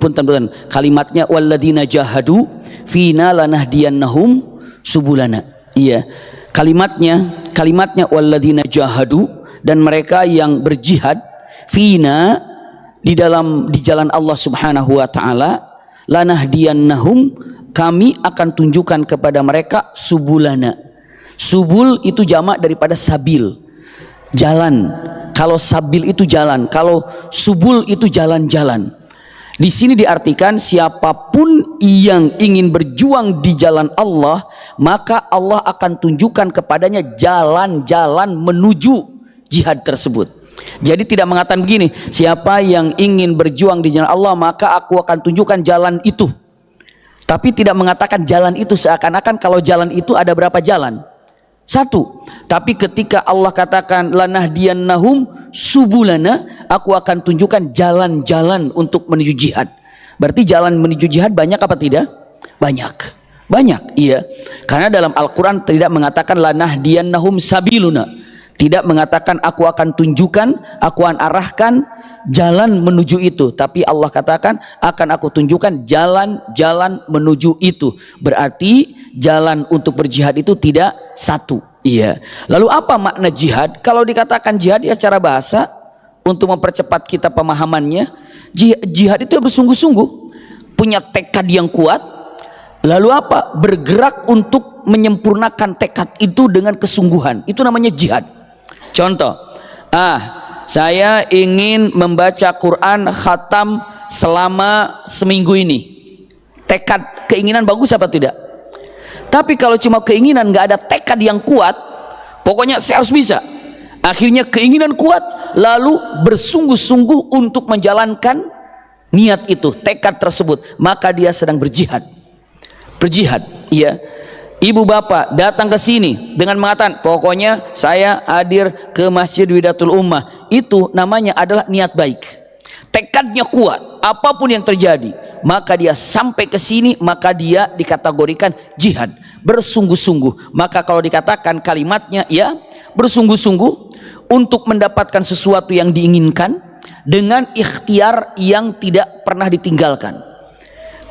punten kalimatnya walladzina jahadu fina lanahdiyannahum subulana. Iya, kalimatnya walladzina jahadu, dan mereka yang berjihad fina di jalan Allah Subhanahu wa taala, lanahdiyannahum, kami akan tunjukkan kepada mereka subulana. Subul itu jamak daripada sabil, jalan. Kalau sabil itu jalan, kalau subul itu jalan-jalan. Di sini diartikan siapapun yang ingin berjuang di jalan Allah, maka Allah akan tunjukkan kepadanya jalan-jalan menuju jihad tersebut. Jadi tidak mengatakan begini, siapa yang ingin berjuang di jalan Allah maka aku akan tunjukkan jalan itu. Tapi tidak mengatakan jalan itu seakan-akan kalau jalan itu ada berapa jalan? Satu. Tapi ketika Allah katakan lanahdiyannahum subulana, aku akan tunjukkan jalan-jalan untuk menuju jihad. Berarti jalan menuju jihad banyak apa tidak? Banyak, iya. Karena dalam Al-Quran tidak mengatakan lanahdiyannahum sabiluna, tidak mengatakan aku akan tunjukkan, aku akan arahkan jalan menuju itu, tapi Allah katakan akan aku tunjukkan jalan-jalan menuju itu. Berarti jalan untuk berjihad itu tidak satu. Iya. Lalu apa makna jihad? Kalau dikatakan jihad ya secara bahasa, untuk mempercepat kita pemahamannya, jihad itu bersungguh-sungguh, punya tekad yang kuat. Lalu apa? Bergerak untuk menyempurnakan tekad itu dengan kesungguhan. Itu namanya jihad. Contoh, saya ingin membaca Quran khatam selama seminggu ini. Tekad, keinginan bagus apa tidak? Tapi kalau cuma keinginan, nggak ada tekad yang kuat, pokoknya saya harus bisa. Akhirnya keinginan kuat, lalu bersungguh-sungguh untuk menjalankan niat itu, tekad tersebut, maka dia sedang berjihad. Iya. Ibu bapak datang ke sini dengan mengatakan pokoknya saya hadir ke Masjid Widatul Ummah, itu namanya adalah niat baik, tekadnya kuat, apapun yang terjadi maka dia sampai ke sini, maka dia dikategorikan jihad, bersungguh-sungguh. Maka kalau dikatakan kalimatnya ya bersungguh-sungguh untuk mendapatkan sesuatu yang diinginkan dengan ikhtiar yang tidak pernah ditinggalkan.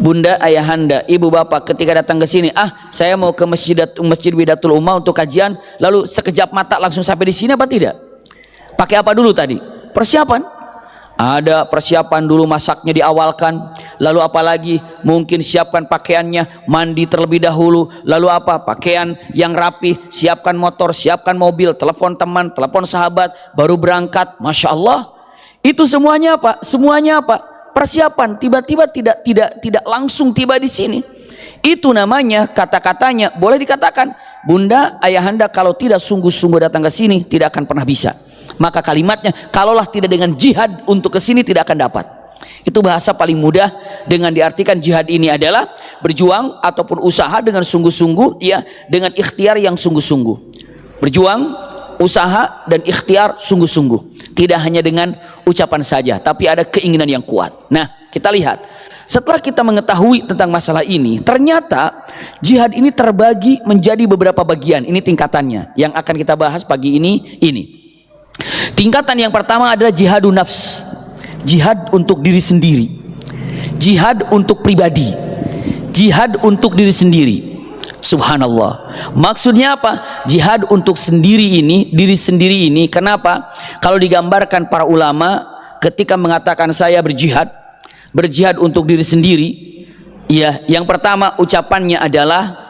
Bunda, ayahanda, ibu bapak ketika datang ke sini, saya mau ke Masjid Widatul Ummah untuk kajian, lalu sekejap mata langsung sampai di sini apa tidak? Pakai apa dulu tadi? Persiapan. Ada persiapan dulu, masaknya diawalkan, lalu apalagi mungkin siapkan pakaiannya, mandi terlebih dahulu, lalu apa? Pakaian yang rapi, siapkan motor, siapkan mobil, telepon teman, telepon sahabat, baru berangkat. Masya Allah. Itu semuanya apa? Semuanya apa? Persiapan. Tiba-tiba tidak langsung tiba di sini. Itu namanya, kata-katanya boleh dikatakan, bunda, ayahanda kalau tidak sungguh-sungguh datang ke sini tidak akan pernah bisa. Maka kalimatnya kalaulah tidak dengan jihad untuk ke sini tidak akan dapat. Itu bahasa paling mudah dengan diartikan jihad ini adalah berjuang ataupun usaha dengan sungguh-sungguh, ya, dengan ikhtiar yang sungguh-sungguh. Berjuang, usaha dan ikhtiar sungguh-sungguh. Tidak hanya dengan ucapan saja, tapi ada keinginan yang kuat. Nah, kita lihat. Setelah kita mengetahui tentang masalah ini, ternyata jihad ini terbagi menjadi beberapa bagian. Ini tingkatannya yang akan kita bahas pagi ini. Tingkatan yang pertama adalah jihadun nafs, jihad untuk diri sendiri, jihad untuk pribadi, jihad untuk diri sendiri. Subhanallah. Maksudnya apa? Jihad untuk sendiri ini, diri sendiri ini. Kenapa? Kalau digambarkan para ulama ketika mengatakan saya berjihad untuk diri sendiri, ya, yang pertama ucapannya adalah,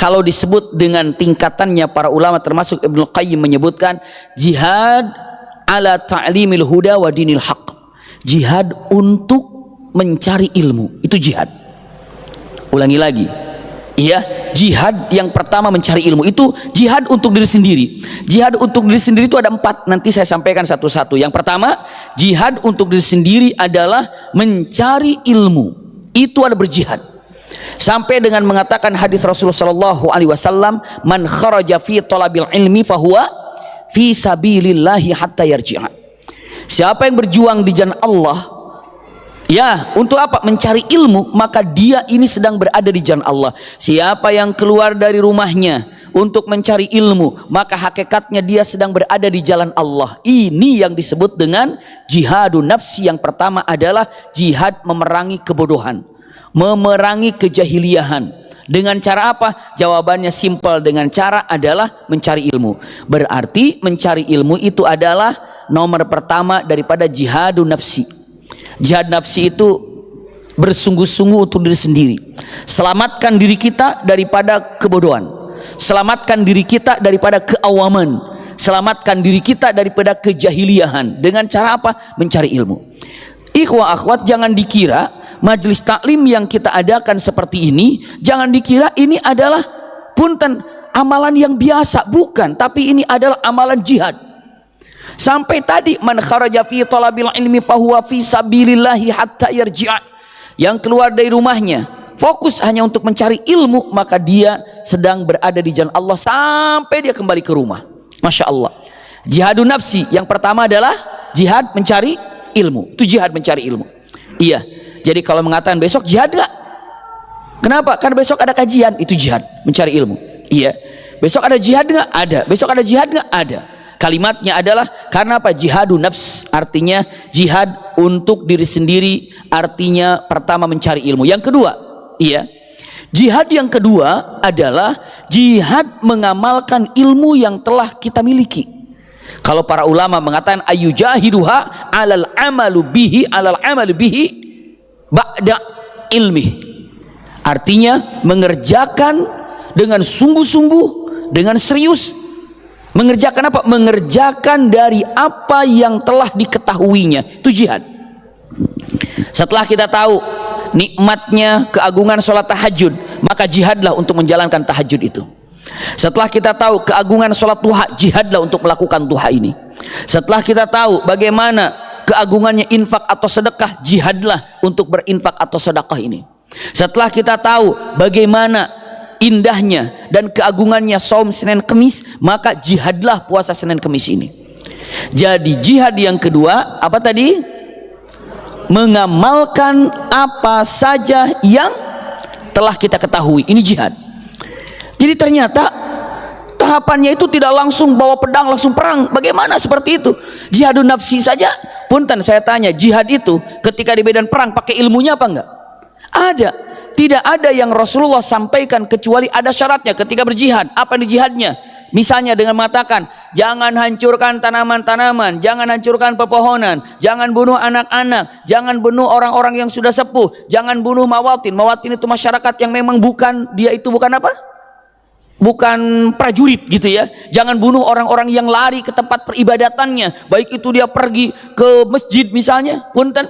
kalau disebut dengan tingkatannya para ulama termasuk Ibnu Qayyim menyebutkan jihad ala ta'limil huda wa dinil haq, jihad untuk mencari ilmu, itu jihad. Ulangi lagi, iya, jihad yang pertama mencari ilmu, itu jihad untuk diri sendiri. Jihad untuk diri sendiri itu ada 4, nanti saya sampaikan satu-satu. Yang pertama, jihad untuk diri sendiri adalah mencari ilmu, itu adalah berjihad. Sampai dengan mengatakan hadis Rasulullah sallallahu alaihi wasallam, man kharaja fi talabil ilmi fahuwa fi sabilillahi hatta yarji'a. Siapa yang berjuang di jalan Allah, ya, untuk apa? Mencari ilmu, maka dia ini sedang berada di jalan Allah. Siapa yang keluar dari rumahnya untuk mencari ilmu, maka hakikatnya dia sedang berada di jalan Allah. Ini yang disebut dengan jihadun nafsi. Yang pertama adalah jihad memerangi kebodohan, memerangi kejahiliahan. Dengan cara apa? Jawabannya simpel, dengan cara adalah mencari ilmu. Berarti mencari ilmu itu adalah nomor pertama daripada jihadun nafsi. Jihad nafsi itu bersungguh-sungguh untuk diri sendiri. Selamatkan diri kita daripada kebodohan, selamatkan diri kita daripada keawaman, selamatkan diri kita daripada kejahiliahan. Dengan cara apa? Mencari ilmu. Ikhwah akhwat, jangan dikira majelis taklim yang kita adakan seperti ini, jangan dikira ini adalah punten amalan yang biasa. Bukan, tapi ini adalah amalan jihad. Sampai tadi, man kharaja fi talabil ilmi fahuwa fi sabilillahi hatta yarji'a. Yang keluar dari rumahnya fokus hanya untuk mencari ilmu, maka dia sedang berada di jalan Allah sampai dia kembali ke rumah. Masya Allah. Jihadun nafsi yang pertama adalah jihad mencari ilmu. Itu jihad mencari ilmu. Iya. Jadi kalau mengatakan besok jihad gak? Kenapa? Karena besok ada kajian. Itu jihad mencari ilmu. Iya. Besok ada jihad gak? Ada. Besok ada jihad gak? Ada. Kalimatnya adalah karena apa? Jihadun nafs, artinya jihad untuk diri sendiri, artinya pertama mencari ilmu. Yang kedua, iya, jihad yang kedua adalah jihad mengamalkan ilmu yang telah kita miliki. Kalau para ulama mengatakan ayyujahiduha alal amalu bihi ba'da ilmi, artinya mengerjakan dengan sungguh-sungguh, dengan serius. Mengerjakan apa? Mengerjakan dari apa yang telah diketahuinya. Itu jihad. Setelah kita tahu nikmatnya, keagungan sholat tahajud, maka jihadlah untuk menjalankan tahajud itu. Setelah kita tahu keagungan sholat duha, jihadlah untuk melakukan duha ini. Setelah kita tahu bagaimana keagungannya infak atau sedekah, jihadlah untuk berinfak atau sedekah ini. Setelah kita tahu bagaimana indahnya dan keagungannya saum Senin Kemis, maka jihadlah puasa Senin Kemis ini. Jadi jihad yang kedua apa tadi? Mengamalkan apa saja yang telah kita ketahui. Ini jihad. Jadi ternyata tahapannya itu tidak langsung bawa pedang langsung perang. Bagaimana seperti itu? Jihadun nafsi saja. Punten saya tanya, jihad itu ketika di medan perang pakai ilmunya apa enggak? Ada. Tidak ada yang Rasulullah sampaikan kecuali ada syaratnya ketika berjihad. Apa jihadnya? Misalnya dengan mengatakan jangan hancurkan tanaman-tanaman, jangan hancurkan pepohonan, jangan bunuh anak-anak, jangan bunuh orang-orang yang sudah sepuh, jangan bunuh mawatin. Mawatin itu masyarakat yang memang bukan, dia itu bukan apa? Bukan prajurit gitu ya. Jangan bunuh orang-orang yang lari ke tempat peribadatannya, baik itu dia pergi ke masjid misalnya. Punten,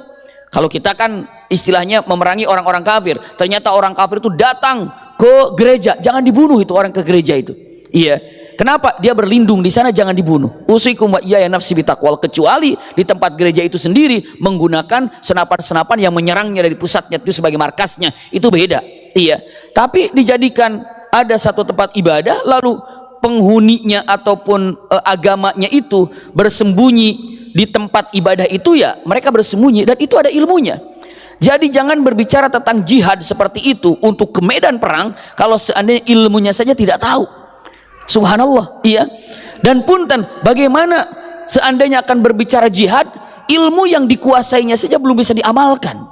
kalau kita kan istilahnya memerangi orang-orang kafir, ternyata orang kafir itu datang ke gereja, jangan dibunuh itu orang ke gereja itu. Iya. Kenapa? Dia berlindung di sana, jangan dibunuh. Usikum wa iyaya nafsi bitaqwal, kecuali di tempat gereja itu sendiri menggunakan senapan-senapan yang menyerangnya dari pusatnya itu sebagai markasnya, itu beda. Iya. Tapi dijadikan ada satu tempat ibadah, lalu penghuninya ataupun agamanya itu bersembunyi di tempat ibadah itu, ya mereka bersembunyi dan itu ada ilmunya. Jadi jangan berbicara tentang jihad seperti itu untuk ke medan perang kalau seandainya ilmunya saja tidak tahu. Subhanallah, iya. Dan punten, bagaimana seandainya akan berbicara jihad, ilmu yang dikuasainya saja belum bisa diamalkan.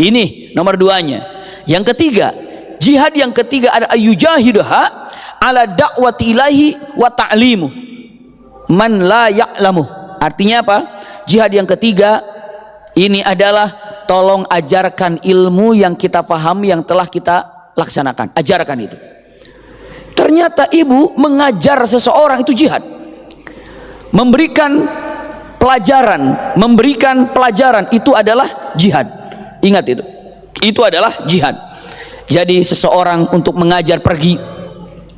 Ini nomor duanya. Yang ketiga, jihad yang ketiga ada ayyujahiduha ala da'wati ilahi wa ta'limu man la ya'lamu. Artinya apa? Jihad yang ketiga ini adalah tolong ajarkan ilmu yang kita pahami, yang telah kita laksanakan. Ajarkan itu. Ternyata ibu mengajar seseorang itu jihad. Memberikan pelajaran itu adalah jihad. Ingat itu. Itu adalah jihad. Jadi seseorang untuk mengajar pergi,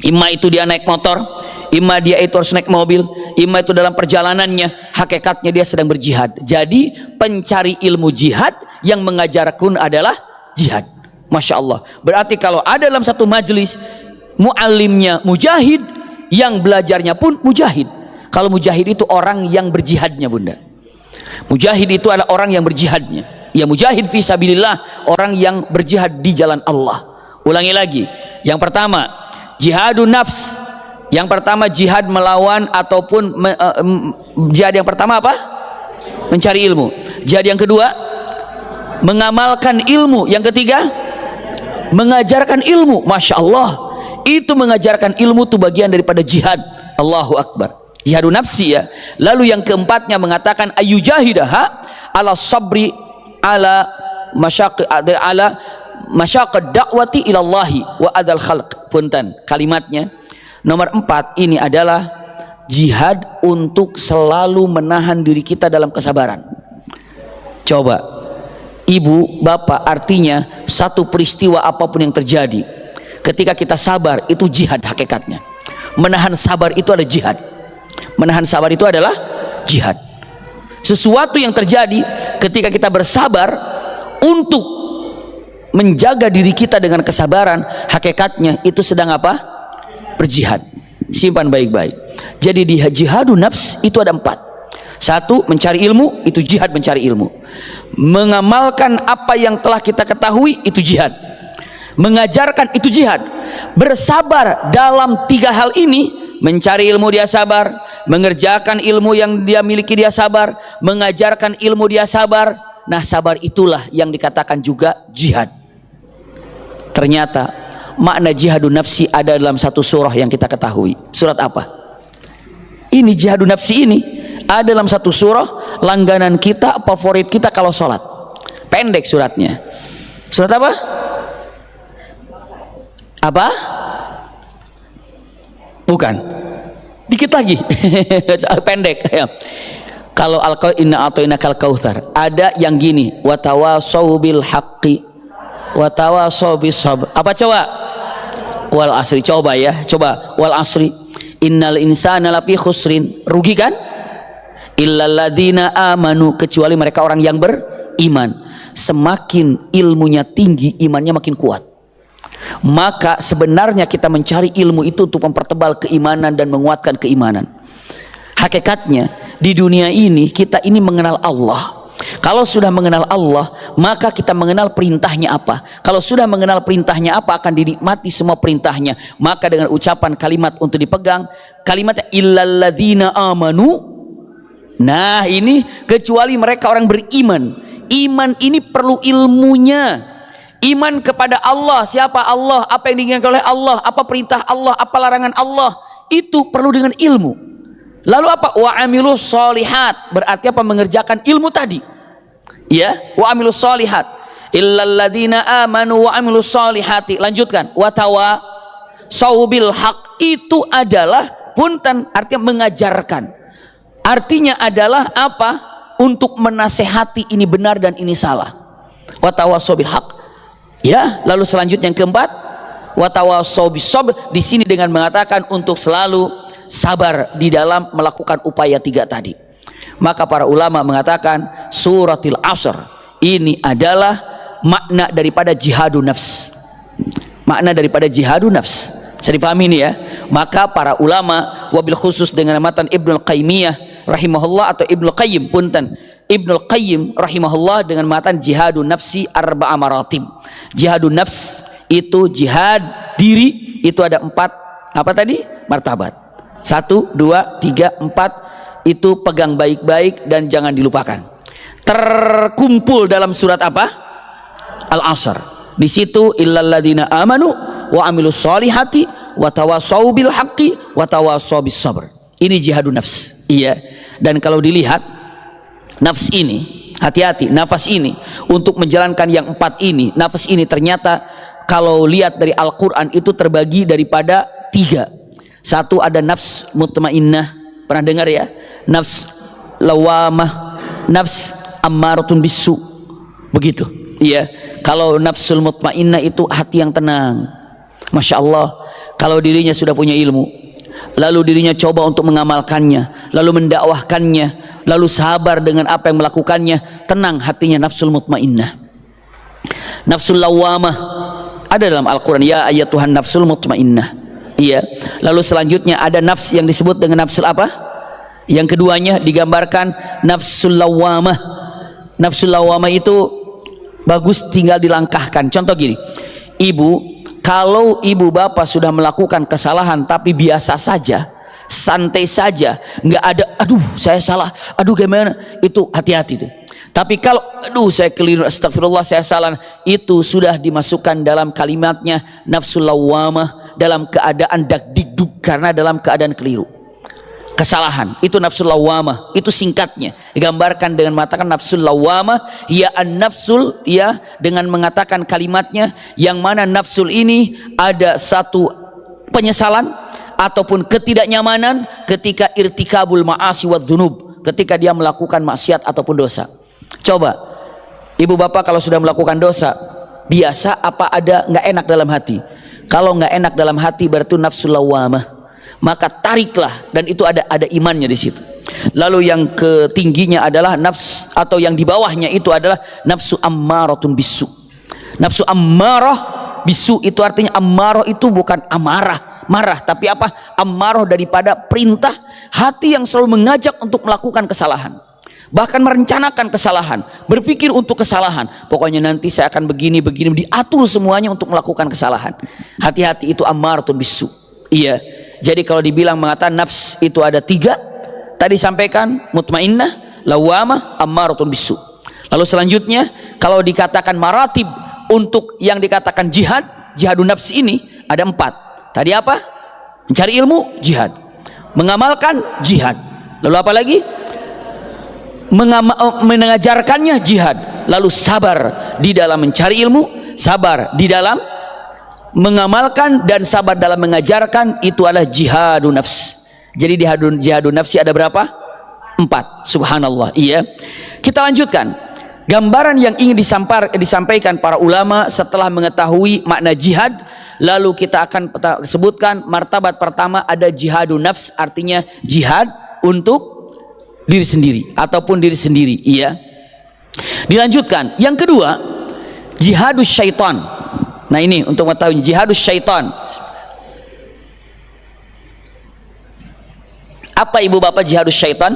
imma itu dia naik motor, imma dia itu harus naik mobil, imma itu dalam perjalanannya, hakikatnya dia sedang berjihad. Jadi pencari ilmu jihad yang mengajarkan adalah jihad. Masya Allah. Berarti kalau ada dalam satu majelis muallimnya mujahid, yang belajarnya pun mujahid. Kalau mujahid itu orang yang berjihadnya, bunda. Mujahid itu adalah orang yang berjihadnya. Ya, mujahid fi sabilillah, orang yang berjihad di jalan Allah. Ulangi lagi. Yang pertama, jihadun nafs, Yang pertama jihad melawan ataupun jihad yang pertama apa? Mencari ilmu. Jihad yang kedua mengamalkan ilmu. Yang ketiga mengajarkan ilmu. Masya Allah, itu mengajarkan ilmu itu bagian daripada jihad. Allahu Akbar. Jihadun nafsi ya. Lalu yang keempatnya mengatakan ayujahidaha ala sabri ala masyaqad da'wati ilallahi wa adal khalq. Punten kalimatnya. Nomor 4 ini adalah jihad untuk selalu menahan diri kita dalam kesabaran. Coba ibu, bapak, artinya satu peristiwa apapun yang terjadi, ketika kita sabar itu jihad hakikatnya. Menahan sabar itu adalah jihad. Menahan sabar itu adalah jihad. Sesuatu yang terjadi ketika kita bersabar untuk menjaga diri kita dengan kesabaran, hakikatnya itu sedang apa? Berjihad. Simpan baik-baik. Jadi di jihadun nafs itu ada 4. 1 mencari ilmu, itu jihad mencari ilmu. Mengamalkan apa yang telah kita ketahui, itu jihad. Mengajarkan, itu jihad. Bersabar dalam 3 hal ini, mencari ilmu dia sabar, mengerjakan ilmu yang dia miliki dia sabar, mengajarkan ilmu dia sabar. Nah, sabar itulah yang dikatakan juga jihad. Ternyata makna jihadun nafsi ada dalam satu surah yang kita ketahui. Surat apa? Ini jihadun nafsi ini ada dalam satu surah langganan kita, favorit kita kalau sholat. Pendek suratnya. Surat apa? Apa? Bukan. Dikit lagi. Pendek. Kalau inna a'tainakal kautsar, ada yang gini, watawasau bil haqqi watawasau bis sabr. Apa coba? Wal asri. Coba ya, coba wal asri innal insana lafi khusrin. Rugi kan? Illal ladzina amanu, kecuali mereka orang yang beriman. Semakin ilmunya tinggi, imannya makin kuat. Maka sebenarnya kita mencari ilmu itu untuk mempertebal keimanan dan menguatkan keimanan. Hakikatnya di dunia ini kita ini mengenal Allah. Kalau sudah mengenal Allah, maka kita mengenal perintahnya apa. Kalau sudah mengenal perintahnya apa, akan dinikmati semua perintahnya. Maka dengan ucapan kalimat untuk dipegang, kalimatnya illalladzina amanu. Nah, ini kecuali mereka orang beriman. Iman ini perlu ilmunya. Iman kepada Allah, siapa Allah, apa yang diinginkan oleh Allah, apa perintah Allah, apa larangan Allah, itu perlu dengan ilmu. Lalu apa? Wa amilus solihat, berarti apa? Mengerjakan ilmu tadi. Ya, wa amilus solihat. Illal ladzina amanu wa amilus solihati. Lanjutkan. Wa tawasau bil haq, itu adalah punten, artinya mengajarkan. Artinya adalah apa? Untuk menasehati ini benar dan ini salah. Wa tawasau bil haq. Ya, lalu selanjutnya yang keempat, wa tawasau bis sabr, di sini dengan mengatakan untuk selalu sabar di dalam melakukan upaya 3 tadi. Maka para ulama mengatakan suratil asr ini adalah makna daripada jihadun nafs. Makna daripada jihadun nafs. Bisa dipahami ini ya. Maka para ulama wabil khusus dengan matan Ibnul Qayyimiyah rahimahullah atau Ibnul Qayyim punten. Ibnul Qayyim rahimahullah dengan matan jihadun nafsi arba'a maratib. Jihadun nafs itu jihad diri itu ada 4 apa tadi? Martabat. 1, 2, 3, 4 itu pegang baik-baik dan jangan dilupakan. Terkumpul dalam surat apa? Al-Asr. Di situ illalladzina amanu wa amilus solihati wa tawasau bil haqqi wa tawasau bis sabr. Ini jihadun nafs. Iya. Dan kalau dilihat nafs ini, hati-hati, nafas ini untuk menjalankan yang 4 ini, nafas ini ternyata kalau lihat dari Al-Quran itu terbagi daripada 3. 1 ada nafs mutmainnah, pernah dengar ya? Nafs lawamah, nafs ammaratun bisu, begitu. Iya. Kalau nafsul mutmainnah itu hati yang tenang. Masya Allah. Kalau dirinya sudah punya ilmu, lalu dirinya coba untuk mengamalkannya, lalu mendakwahkannya, lalu sabar dengan apa yang melakukannya, tenang hatinya, nafsul mutmainnah. Nafsul lawamah ada dalam Al-Quran, ya ayatuhan nafsul mutmainnah. Iya. Lalu selanjutnya ada nafs yang disebut dengan nafsul apa? Yang keduanya digambarkan nafsul lawamah. Nafsul lawamah itu bagus tinggal dilangkahkan. Contoh gini, ibu Kalau ibu bapak sudah melakukan kesalahan tapi biasa saja, santai saja, nggak ada aduh saya salah, aduh gimana, itu hati-hati tuh. Tapi kalau aduh saya keliru, astagfirullah saya salah, itu sudah dimasukkan dalam kalimatnya nafsul lawamah, dalam keadaan dakdikduk karena dalam keadaan keliru. Kesalahan itu nafsul lawamah, itu singkatnya digambarkan dengan mengatakan nafsul lawamah ya an-nafsul, ya, dengan mengatakan kalimatnya yang mana nafsul ini ada satu penyesalan ataupun ketidaknyamanan ketika irtikabul ma'asi wa dzunub, ketika dia melakukan maksiat ataupun dosa. Coba ibu bapak kalau sudah melakukan dosa biasa, apa ada nggak enak dalam hati? Kalau nggak enak dalam hati berarti nafsul lawamah, maka tariklah, dan itu ada imannya di situ. Lalu yang ketingginya adalah nafs, atau yang di bawahnya itu adalah nafsu ammaratun bisu. Nafsu ammarah bisu itu artinya ammarah itu bukan amarah, marah, tapi apa? Ammarah daripada perintah, hati yang selalu mengajak untuk melakukan kesalahan, bahkan merencanakan kesalahan, berpikir untuk kesalahan. Pokoknya nanti saya akan begini, diatur semuanya untuk melakukan kesalahan. Hati-hati, itu ammaratun bisu. Iya. Jadi kalau dibilang mengatakan nafs itu ada 3, tadi sampaikan mutmainnah, lawamah, ammaratun bisu. Lalu selanjutnya kalau dikatakan maratib untuk yang dikatakan jihadun nafs ini ada 4. Tadi apa? Mencari ilmu, jihad. Mengamalkan, jihad. Lalu apa lagi? Mengajarkannya, jihad. Lalu sabar di dalam mencari ilmu, sabar di dalam mengamalkan, dan sabar dalam mengajarkan, itu adalah jihadun nafs. Jadi jihadun nafsi ada berapa? 4. Subhanallah. Iya. Kita lanjutkan. Gambaran yang ingin disampaikan para ulama setelah mengetahui makna jihad, lalu kita akan sebutkan martabat pertama ada jihadun nafs, artinya jihad untuk diri sendiri ataupun diri sendiri. Iya. Dilanjutkan. Yang kedua, jihadus syaitan. Nah ini untuk mengetahui jihadus syaitan. Apa ibu bapak jihadus syaitan?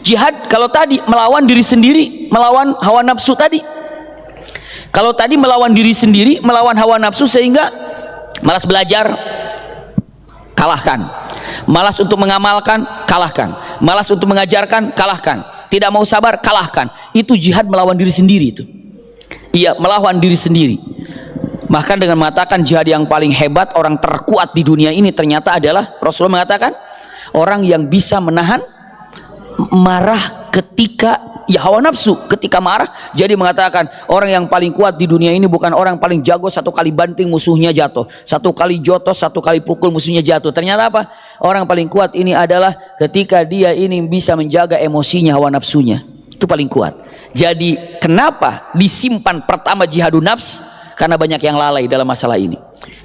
Jihad kalau tadi melawan diri sendiri, melawan hawa nafsu tadi. Kalau tadi melawan diri sendiri, melawan hawa nafsu sehingga malas belajar, kalahkan. Malas untuk mengamalkan, kalahkan. Malas untuk mengajarkan, kalahkan. Tidak mau sabar, kalahkan. Itu jihad melawan diri sendiri itu. Iya, melawan diri sendiri. Bahkan dengan mengatakan jihad yang paling hebat, orang terkuat di dunia ini ternyata adalah Rasulullah mengatakan orang yang bisa menahan marah ketika hawa nafsu ketika marah. Jadi mengatakan orang yang paling kuat di dunia ini bukan orang paling jago, 1 kali banting musuhnya jatuh, 1 kali jotos, 1 kali pukul musuhnya jatuh. Ternyata apa? Orang paling kuat ini adalah ketika dia ini bisa menjaga emosinya, hawa nafsunya. Itu paling kuat. Jadi kenapa disimpan pertama jihadun nafs? Karena banyak yang lalai dalam masalah ini.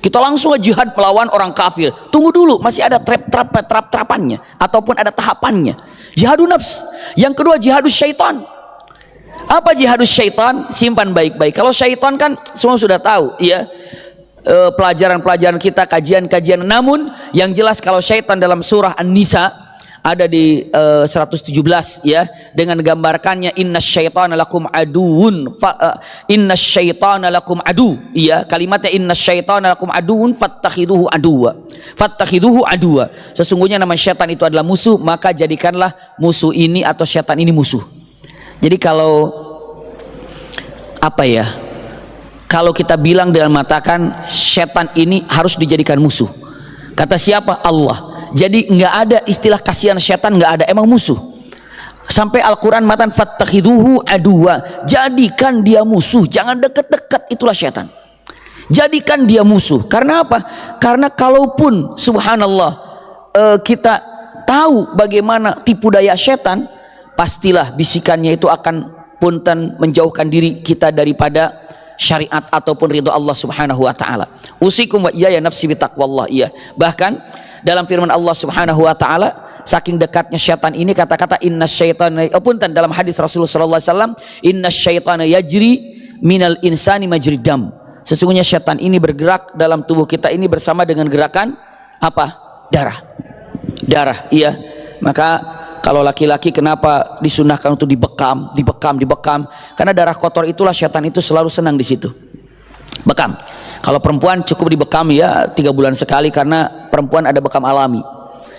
Kita langsung jihad melawan orang kafir. Tunggu dulu, masih ada trap-trapannya ataupun ada tahapannya. Jihadun nafs. Yang kedua jihadus syaitan. Apa jihadus syaitan? Simpan baik-baik. Kalau syaitan kan semua sudah tahu, ya. Pelajaran-pelajaran kita, kajian-kajian. Namun yang jelas kalau syaitan dalam surah An-Nisa ada di 117, ya, dengan gambarkannya innasyaitana lakum aduun innasyaitana lakum adu, ya, kalimatnya innasyaitana lakum aduun fattakhiduhu aduwa. Sesungguhnya nama syaitan itu adalah musuh, maka jadikanlah musuh ini atau syaitan ini musuh. Jadi kalau apa ya, kalau kita bilang dengan mengatakan syaitan ini harus dijadikan musuh, kata siapa? Allah. Jadi nggak ada istilah kasihan syaitan, nggak ada, emang musuh. Sampai Al-Quran matan fattakhiduhu aduwa, jadikan dia musuh, jangan deket-deket, itulah syaitan. Jadikan dia musuh. Karena apa? Karena kalaupun subhanallah kita tahu bagaimana tipu daya syaitan, pastilah bisikannya itu akan punten menjauhkan diri kita daripada syariat ataupun ridho Allah subhanahu wa ta'ala. Usikum wa iyaya nafsi bitaqwallah. Iya. Bahkan dalam firman Allah subhanahu wa ta'ala, saking dekatnya syaitan ini, kata-kata inna syaitana, punten dalam hadis Rasulullah sallallahu alaihi wasallam, inna syaitana yajri minal insani majri dam. Sesungguhnya syaitan ini bergerak dalam tubuh kita ini bersama dengan gerakan apa? Darah. Iya. Maka kalau laki-laki kenapa disunahkan untuk dibekam? Karena darah kotor itulah syaitan itu selalu senang di situ. Bekam. Kalau perempuan cukup dibekam ya 3 bulan sekali, karena perempuan ada bekam alami,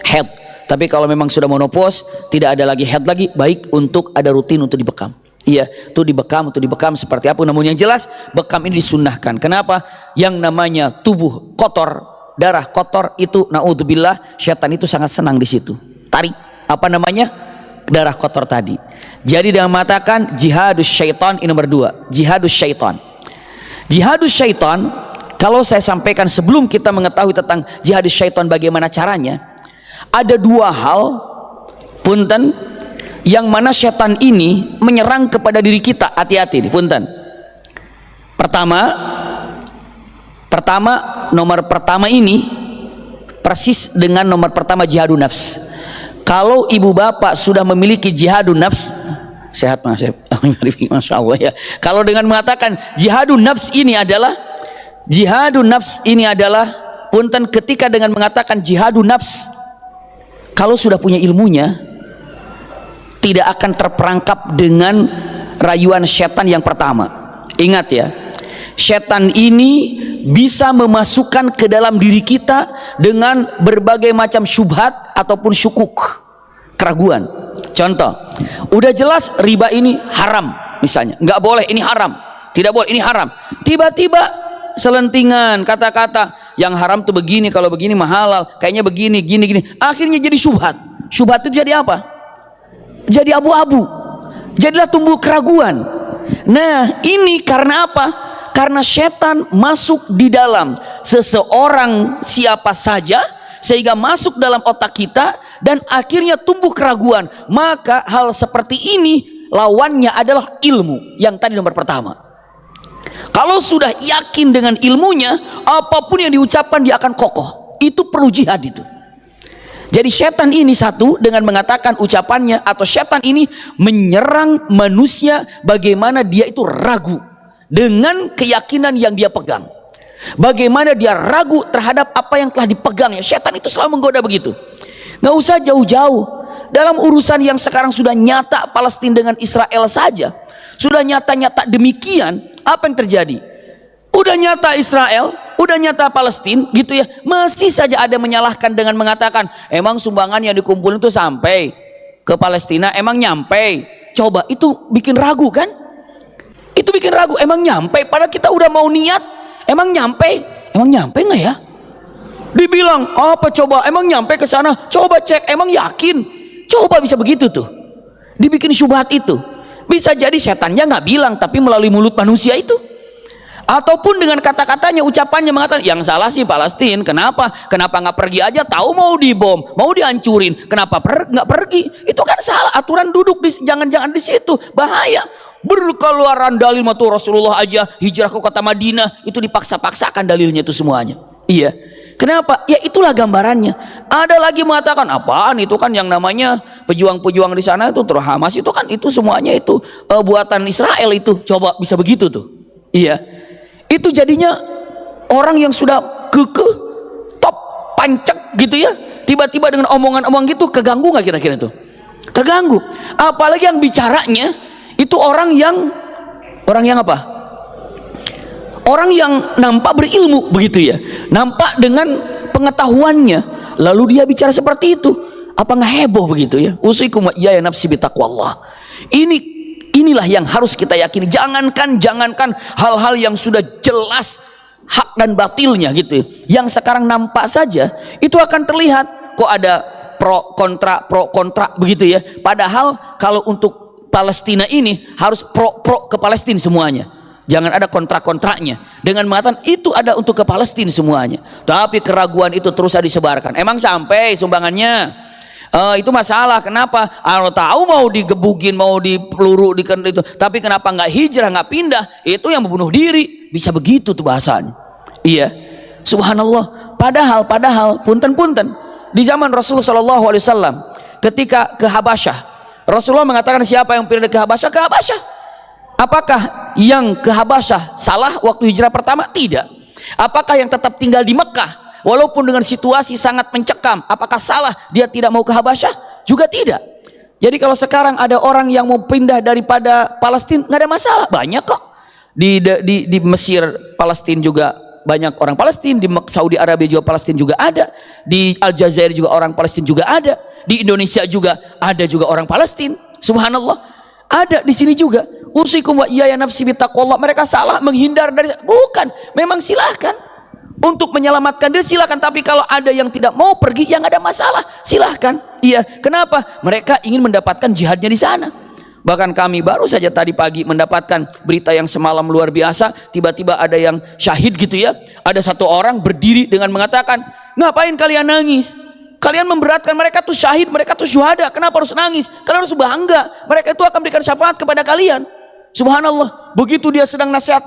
head. Tapi kalau memang sudah menopause, tidak ada lagi head lagi, baik untuk ada rutin untuk dibekam. Iya, itu dibekam, untuk dibekam seperti apa. Namun yang jelas bekam ini disunnahkan. Kenapa? Yang namanya tubuh kotor, darah kotor itu, naudzubillah, syaitan itu sangat senang di situ. Tarik apa namanya? Darah kotor tadi. Jadi dia mengatakan jihadus syaitan, ini nomor 2. Jihadus syaitan. Jihadus syaitan, kalau saya sampaikan sebelum kita mengetahui tentang jihadus syaitan bagaimana caranya, ada 2 hal, punten, yang mana syaitan ini menyerang kepada diri kita. Hati-hati nih, punten. Pertama, nomor pertama ini persis dengan nomor pertama jihadun nafs. Kalau ibu bapak sudah memiliki jihadun nafs, sehat mas, masya Allah ya. Kalau dengan mengatakan jihadun nafs ini adalah punten, ketika dengan mengatakan jihadun nafs, kalau sudah punya ilmunya, tidak akan terperangkap dengan rayuan setan yang pertama. Ingat ya, setan ini bisa memasukkan ke dalam diri kita dengan berbagai macam syubhat ataupun syukuk, keraguan. Contoh, udah jelas riba ini haram misalnya, nggak boleh, ini haram, tidak boleh, ini haram. Tiba-tiba selentingan kata-kata, yang haram tuh begini, kalau begini mahal, kayaknya begini, gini. Akhirnya jadi syubhat. Syubhat itu jadi apa? Jadi abu-abu, jadilah tumbuh keraguan. Nah, ini karena apa? Karena setan masuk di dalam seseorang siapa saja, sehingga masuk dalam otak kita dan akhirnya tumbuh keraguan. Maka hal seperti ini lawannya adalah ilmu, yang tadi nomor pertama. Kalau sudah yakin dengan ilmunya, apapun yang diucapkan dia akan kokoh. Itu perlu jihad itu. Jadi setan ini satu dengan mengatakan ucapannya, atau setan ini menyerang manusia bagaimana dia itu ragu dengan keyakinan yang dia pegang. Bagaimana dia ragu terhadap apa yang telah dipegangnya. Setan itu selalu menggoda begitu. Nggak usah jauh-jauh. Dalam urusan yang sekarang sudah nyata, Palestina dengan Israel saja sudah nyata-nyata demikian. Apa yang terjadi? Udah nyata Israel, udah nyata Palestina gitu ya, masih saja ada menyalahkan dengan mengatakan emang sumbangan yang dikumpulin itu sampai ke Palestina, emang nyampe. Coba, itu bikin ragu kan? Itu bikin ragu, emang nyampe, padahal kita udah mau niat, emang nyampe nggak ya? Dibilang apa coba, emang nyampe ke sana, coba cek, emang yakin? Coba, bisa begitu tuh, dibikin syubhat itu. Bisa jadi setannya nggak bilang, tapi melalui mulut manusia itu. Ataupun dengan kata-katanya, ucapannya mengatakan yang salah sih Palestina, kenapa nggak pergi aja, tahu mau dibom, mau dihancurin, kenapa nggak pergi? Itu kan salah, aturan duduk jangan di situ, bahaya. Berkeluaran dalil matu Rasulullah aja hijrah ke kota Madinah itu dipaksa-paksakan dalilnya itu semuanya. Iya, kenapa? Ya itulah gambarannya. Ada lagi mengatakan apaan itu kan yang namanya pejuang-pejuang di sana itu terus Hamas itu kan itu semuanya itu buatan Israel itu. Coba, bisa begitu tuh. Iya. Itu jadinya orang yang sudah kekeh, top, pancek gitu ya, tiba-tiba dengan omongan-omongan gitu, keganggu nggak kira-kira itu? Terganggu. Apalagi yang bicaranya itu orang yang apa? Orang yang nampak berilmu begitu ya, nampak dengan pengetahuannya, lalu dia bicara seperti itu. Apa nggak heboh begitu ya? Usikum wa iyaya nafsi bitaqwallah. Inilah yang harus kita yakini. Jangankan hal-hal yang sudah jelas hak dan batilnya gitu, yang sekarang nampak saja itu akan terlihat kok ada pro kontra begitu ya. Padahal kalau untuk Palestina ini harus pro ke Palestina semuanya. Jangan ada kontra-kontraknya dengan mengatakan itu ada untuk ke Palestina semuanya. Tapi keraguan itu terus disebarkan. Emang sampai sumbangannya? Itu masalah. Kenapa? Tahu mau digebukin, mau dipeluru itu, tapi kenapa nggak hijrah, nggak pindah? Itu yang membunuh diri. Bisa begitu tuh bahasanya. Iya, subhanallah. Padahal punten di zaman Rasulullah SAW ketika ke Habasyah, Rasulullah mengatakan siapa yang pindah ke Habasyah, ke Habasyah. Apakah yang ke Habasyah salah waktu hijrah pertama? Tidak. Apakah yang tetap tinggal di Mekah walaupun dengan situasi sangat mencekam, apakah salah dia tidak mau ke Habasyah? Juga tidak. Jadi kalau sekarang ada orang yang mau pindah daripada Palestina, nggak ada masalah, banyak kok di Mesir, Palestina juga banyak orang Palestina, di Saudi Arabia juga Palestina juga ada, di Aljazair juga orang Palestina juga ada, di Indonesia juga ada juga orang Palestina. Subhanallah, ada di sini juga. Usikum wa iyaya nafsi bittaqwallah. Mereka salah menghindar dari, bukan, memang silahkan untuk menyelamatkan diri, silahkan. Tapi kalau ada yang tidak mau pergi, yang ada masalah, silahkan. Iya, kenapa? Mereka ingin mendapatkan jihadnya di sana. Bahkan kami baru saja tadi pagi mendapatkan berita yang semalam luar biasa. Tiba-tiba ada yang syahid gitu ya. Ada satu orang berdiri dengan mengatakan, ngapain kalian nangis? Kalian memberatkan, mereka tuh syahid, mereka tuh syuhada. Kenapa harus nangis? Kalian harus bangga, mereka itu akan memberikan syafaat kepada kalian. Subhanallah. Begitu dia sedang nasihat,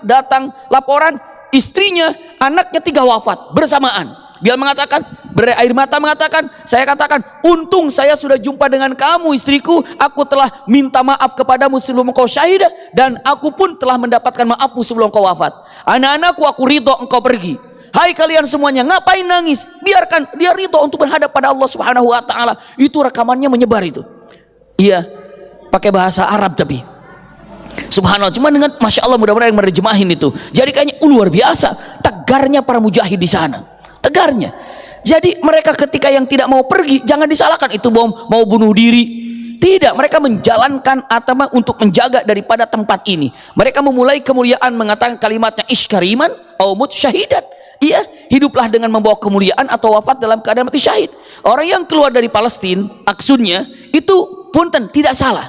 datang laporan, istrinya, anaknya 3 wafat bersamaan. Dia mengatakan, berair mata mengatakan, saya katakan, untung saya sudah jumpa dengan kamu istriku, aku telah minta maaf kepadamu sebelum engkau syahid, dan aku pun telah mendapatkan maafmu sebelum engkau wafat. Anak-anakku, aku ridho engkau pergi. Hai kalian semuanya, ngapain nangis? Biarkan dia ridho untuk berhadap pada Allah Subhanahu wa taala. Itu rekamannya menyebar itu. Iya, pakai bahasa Arab tapi. Subhanallah, cuma dengan masya Allah, mudah-mudahan yang menerjemahin itu. Jadi kayaknya luar biasa tegarnya para mujahid di sana. Tegarnya. Jadi mereka ketika yang tidak mau pergi, jangan disalahkan itu mau bunuh diri. Tidak, mereka menjalankan atama untuk menjaga daripada tempat ini. Mereka memulai kemuliaan mengatakan kalimatnya iskariman au mut syahidan. Iya, hiduplah dengan membawa kemuliaan atau wafat dalam keadaan mati syahid. Orang yang keluar dari Palestina, aksunnya itu punten tidak salah.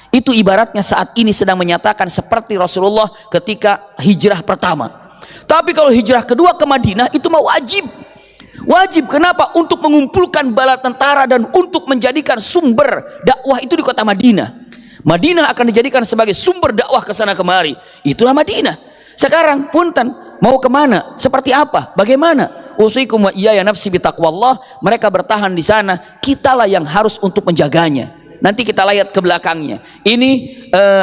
Itu ibaratnya saat ini sedang menyatakan seperti Rasulullah ketika hijrah pertama. Tapi kalau hijrah kedua ke Madinah itu mah wajib. Wajib, kenapa? Untuk mengumpulkan bala tentara dan untuk menjadikan sumber dakwah itu di kota Madinah. Madinah akan dijadikan sebagai sumber dakwah ke sana kemari. Itulah Madinah. Sekarang punten, mau kemana? Seperti apa? Bagaimana? Usikum wa iyaya nafsi bitaqwallah. Mereka bertahan di sana, kitalah yang harus untuk menjaganya. Nanti kita lihat ke belakangnya. Ini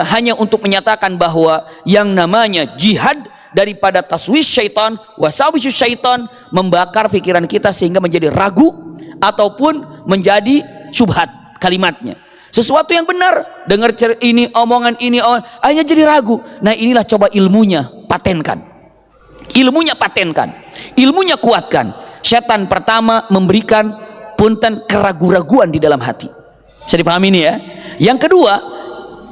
hanya untuk menyatakan bahwa yang namanya jihad daripada taswis syaitan, wasawisus syaitan, membakar pikiran kita sehingga menjadi ragu ataupun menjadi syubhat kalimatnya. Sesuatu yang benar, dengar ini, omongan ini, akhirnya jadi ragu. Nah inilah coba ilmunya patenkan. Ilmunya patenkan. Ilmunya kuatkan. Syaitan pertama memberikan punten keraguan-raguan di dalam hati. Bisa dipahami ini ya. Yang kedua,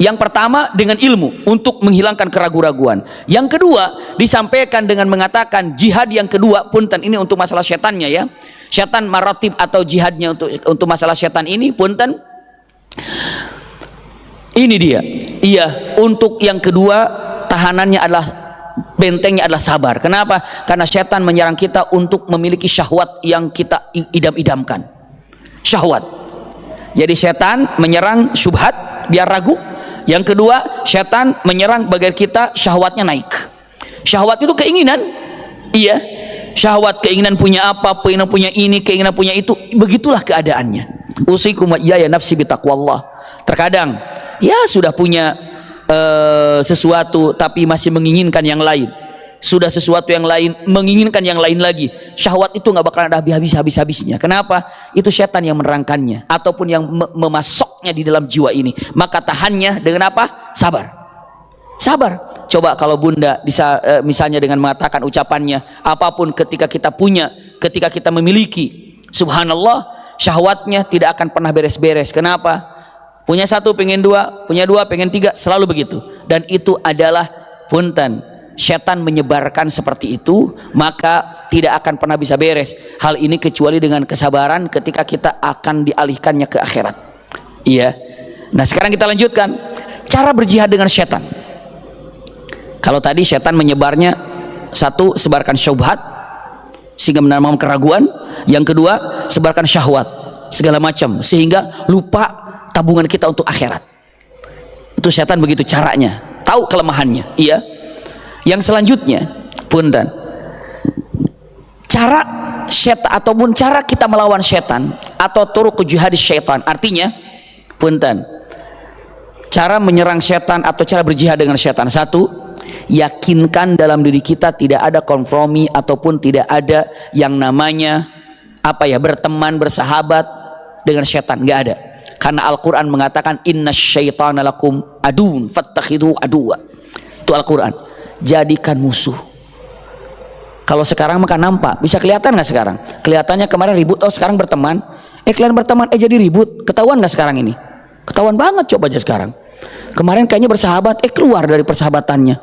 yang pertama dengan ilmu untuk menghilangkan keraguan-raguan. Yang kedua disampaikan dengan mengatakan jihad yang kedua, punten ini untuk masalah setannya ya. Setan maratib atau jihadnya untuk masalah setan ini punten. Ini dia. Iya, untuk yang kedua tahanannya adalah, bentengnya adalah sabar. Kenapa? Karena setan menyerang kita untuk memiliki syahwat yang kita idam-idamkan. Syahwat. Jadi setan menyerang syubhat biar ragu. Yang kedua, setan menyerang bagian kita syahwatnya naik. Syahwat itu keinginan. Iya. Syahwat, keinginan punya apa, keinginan punya ini, keinginan punya itu. Begitulah keadaannya. Usikum wa iyaya nafsi bitaqwallah. Terkadang ya sudah punya sesuatu tapi masih menginginkan yang lain. Sudah sesuatu yang lain, menginginkan yang lain lagi. Syahwat itu nggak bakalan ada habis-habisnya. Kenapa? Itu setan yang menerangkannya ataupun yang memasoknya di dalam jiwa ini. Maka tahannya dengan apa? Sabar. Sabar. Coba kalau bunda bisa misalnya dengan mengatakan ucapannya, apapun ketika kita punya, ketika kita memiliki, subhanallah, syahwatnya tidak akan pernah beres-beres. Kenapa? Punya satu pengen dua, punya dua pengen tiga, selalu begitu. Dan itu adalah punten. Setan menyebarkan seperti itu, maka tidak akan pernah bisa beres hal ini kecuali dengan kesabaran ketika kita akan dialihkannya ke akhirat. Iya. Nah sekarang kita lanjutkan cara berjihad dengan setan. Kalau tadi setan menyebarnya, satu, sebarkan syubhat sehingga menanam keraguan. Yang kedua, sebarkan syahwat segala macam sehingga lupa tabungan kita untuk akhirat. Itu setan begitu caranya, tahu kelemahannya. Iya. Yang selanjutnya, punten, cara setan ataupun cara kita melawan setan atau turuq jihad syaitan, artinya punten, cara menyerang setan atau cara berjihad dengan setan. Satu, yakinkan dalam diri kita tidak ada kompromi ataupun tidak ada yang namanya apa ya, berteman, bersahabat dengan setan, nggak ada. Karena Al-Quran mengatakan innasyaitana lakum aduun fattakhidhu aduwa. Itu Al-Quran. Jadikan musuh. Kalau sekarang maka nampak, bisa kelihatan nggak sekarang? Kelihatannya kemarin ribut, oh sekarang berteman. Kalian berteman, jadi ribut. Ketahuan nggak sekarang ini? Ketahuan banget, coba aja sekarang. Kemarin kayaknya bersahabat, keluar dari persahabatannya.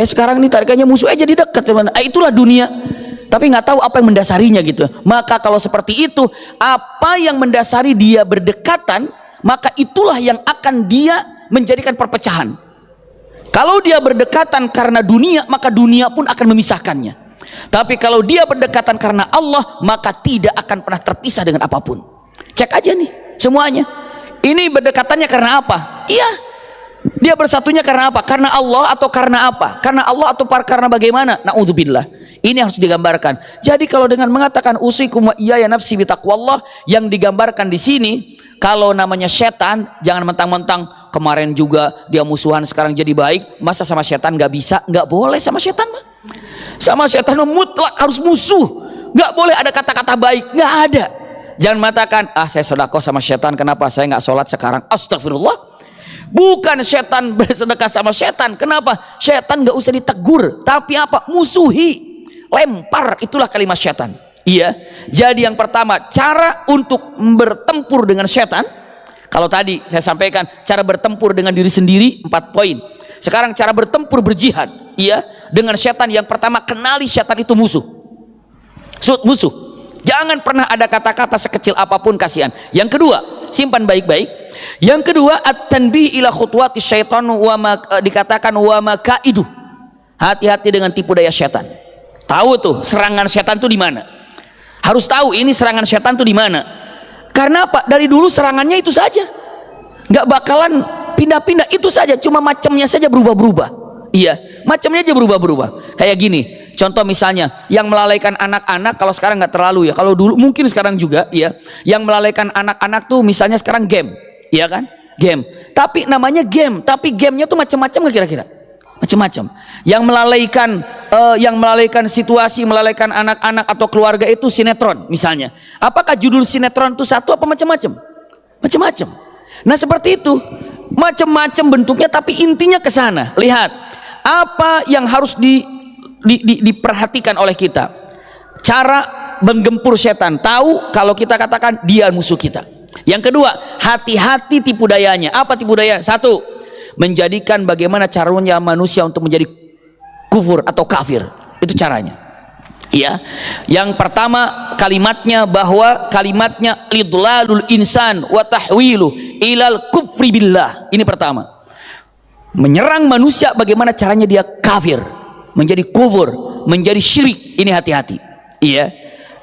Sekarang ini tarikannya musuh, jadi dekat. Itulah dunia. Tapi nggak tahu apa yang mendasarinya gitu. Maka kalau seperti itu, apa yang mendasari dia berdekatan, maka itulah yang akan dia menjadikan perpecahan. Kalau dia berdekatan karena dunia, maka dunia pun akan memisahkannya. Tapi kalau dia berdekatan karena Allah, maka tidak akan pernah terpisah dengan apapun. Cek aja nih semuanya. Ini berdekatannya karena apa? Iya, dia bersatunya karena apa? Karena Allah atau karena apa? Karena Allah atau karena bagaimana? Na'udzubillah. Ini harus digambarkan. Jadi kalau dengan mengatakan usikum wa iyaya nafsi bitaqwallah, yang digambarkan di sini, kalau namanya setan, jangan mentang-mentang kemarin juga dia musuhan sekarang jadi baik. Masa sama setan nggak bisa? Nggak boleh sama setan, mah. Sama setan mutlak harus musuh. Nggak boleh ada kata-kata baik, nggak ada. Jangan mengatakan, saya sedekah sama setan, kenapa saya nggak sholat sekarang? Astagfirullah. Bukan setan bersedekah sama setan. Kenapa? Setan nggak usah ditegur, tapi apa? Musuhi, lempar. Itulah kalimat setan. Iya. Jadi yang pertama, cara untuk bertempur dengan setan. Kalau tadi saya sampaikan cara bertempur dengan diri sendiri 4 poin. Sekarang cara bertempur berjihad, iya, dengan setan. Yang pertama, kenali setan itu musuh. Musuh. Jangan pernah ada kata-kata sekecil apapun, kasihan. Yang kedua, simpan baik-baik. Yang kedua, at-tanbih ila khutuwati syaitan dikatakan wa makaidu. Hati-hati dengan tipu daya setan. Tahu tuh serangan setan tuh di mana? Harus tahu ini serangan setan tuh di mana. Karena apa? Dari dulu serangannya itu saja. Nggak bakalan pindah-pindah, itu saja, cuma macamnya saja berubah-berubah. Iya, macamnya aja berubah-berubah. Kayak gini, contoh misalnya yang melalaikan anak-anak, kalau sekarang nggak terlalu ya, kalau dulu mungkin sekarang juga, ya, yang melalaikan anak-anak tuh misalnya sekarang game, iya kan, game. Tapi namanya game, tapi gamenya tuh macam-macam nggak kira-kira? Macam-macam. Yang melalaikan situasi, melalaikan anak-anak atau keluarga itu sinetron misalnya. Apakah judul sinetron itu satu apa macam-macam? Macam-macam. Nah seperti itu, macam-macam bentuknya, tapi intinya ke sana. Lihat apa yang harus diperhatikan oleh kita. Cara menggempur setan. Tahu kalau kita katakan dia musuh kita. Yang kedua, hati-hati tipu dayanya. Apa tipu daya? Satu, menjadikan bagaimana caranya manusia untuk menjadi kufur atau kafir. Itu caranya. Ya, yang pertama kalimatnya, bahwa kalimatnya lidlalul insan wa tahwilu ilal kufri billah. Ini pertama, menyerang manusia bagaimana caranya dia kafir, menjadi kufur, menjadi syirik. Ini hati-hati. Iya,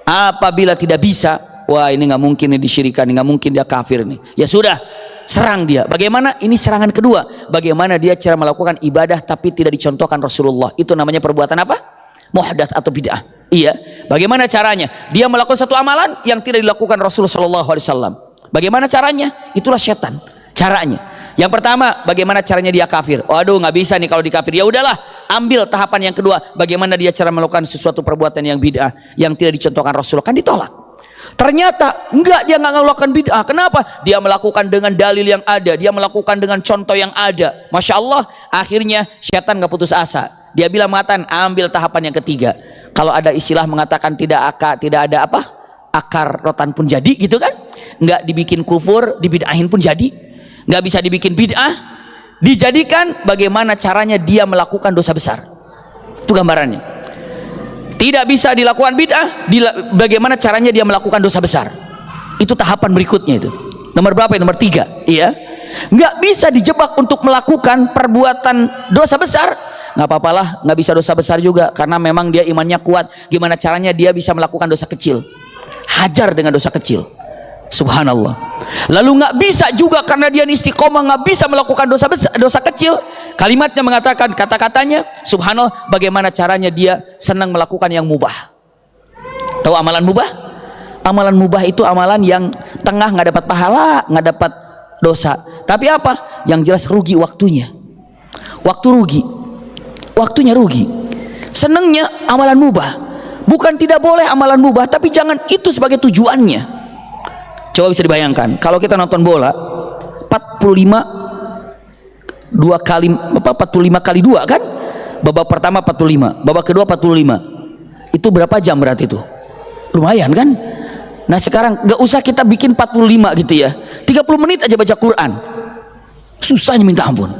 apabila tidak bisa, wah ini nggak mungkin ini disyirikan, nggak mungkin dia kafir nih, ya sudah, serang dia. Bagaimana? Ini serangan kedua, bagaimana dia cara melakukan ibadah tapi tidak dicontohkan Rasulullah. Itu namanya perbuatan apa? Muhdats atau bid'ah. Iya, bagaimana caranya? Dia melakukan satu amalan yang tidak dilakukan Rasulullah SAW. Bagaimana caranya? Itulah setan caranya. Yang pertama, bagaimana caranya dia kafir? Waduh, nggak bisa nih kalau dikafir. Ya udahlah, ambil tahapan yang kedua. Bagaimana dia cara melakukan sesuatu perbuatan yang bid'ah yang tidak dicontohkan Rasulullah, kan ditolak. Ternyata enggak, dia nggak melakukan bid'ah. Kenapa? Dia melakukan dengan dalil yang ada, dia melakukan dengan contoh yang ada. Masya Allah, akhirnya setan nggak putus asa. Dia bilang, matan, ambil tahapan yang ketiga. Kalau ada istilah mengatakan tidak ada apa, akar rotan pun jadi, gitu kan? Nggak dibikin kufur, dibid'ahin pun jadi. Nggak bisa dibikin bid'ah, dijadikan bagaimana caranya dia melakukan dosa besar. Itu gambarannya. Tidak bisa dilakukan bid'ah, bagaimana caranya dia melakukan dosa besar. Itu tahapan berikutnya itu. Nomor berapa? Nomor 3. Iya. Nggak bisa dijebak untuk melakukan perbuatan dosa besar. Nggak apa-apalah, nggak bisa dosa besar juga karena memang dia imannya kuat. Gimana caranya dia bisa melakukan dosa kecil? Hajar dengan dosa kecil. Subhanallah. Lalu nggak bisa juga karena dia istiqomah, nggak bisa melakukan dosa besar, dosa kecil. Kalimatnya mengatakan, kata-katanya, subhanallah, bagaimana caranya dia senang melakukan yang mubah. Tahu amalan mubah? Amalan mubah itu amalan yang tengah nggak dapat pahala, nggak dapat dosa. Tapi apa? Yang jelas rugi waktunya. Waktu rugi. Waktunya rugi. Senangnya amalan mubah. Bukan tidak boleh amalan mubah, tapi jangan itu sebagai tujuannya. Coba bisa dibayangkan, kalau kita nonton bola 45 kali 2 kan? Babak pertama 45, babak kedua 45. Itu berapa jam berarti itu? Lumayan kan? Nah sekarang gak usah kita bikin 45 gitu ya, 30 menit aja baca Quran, susahnya minta ampun.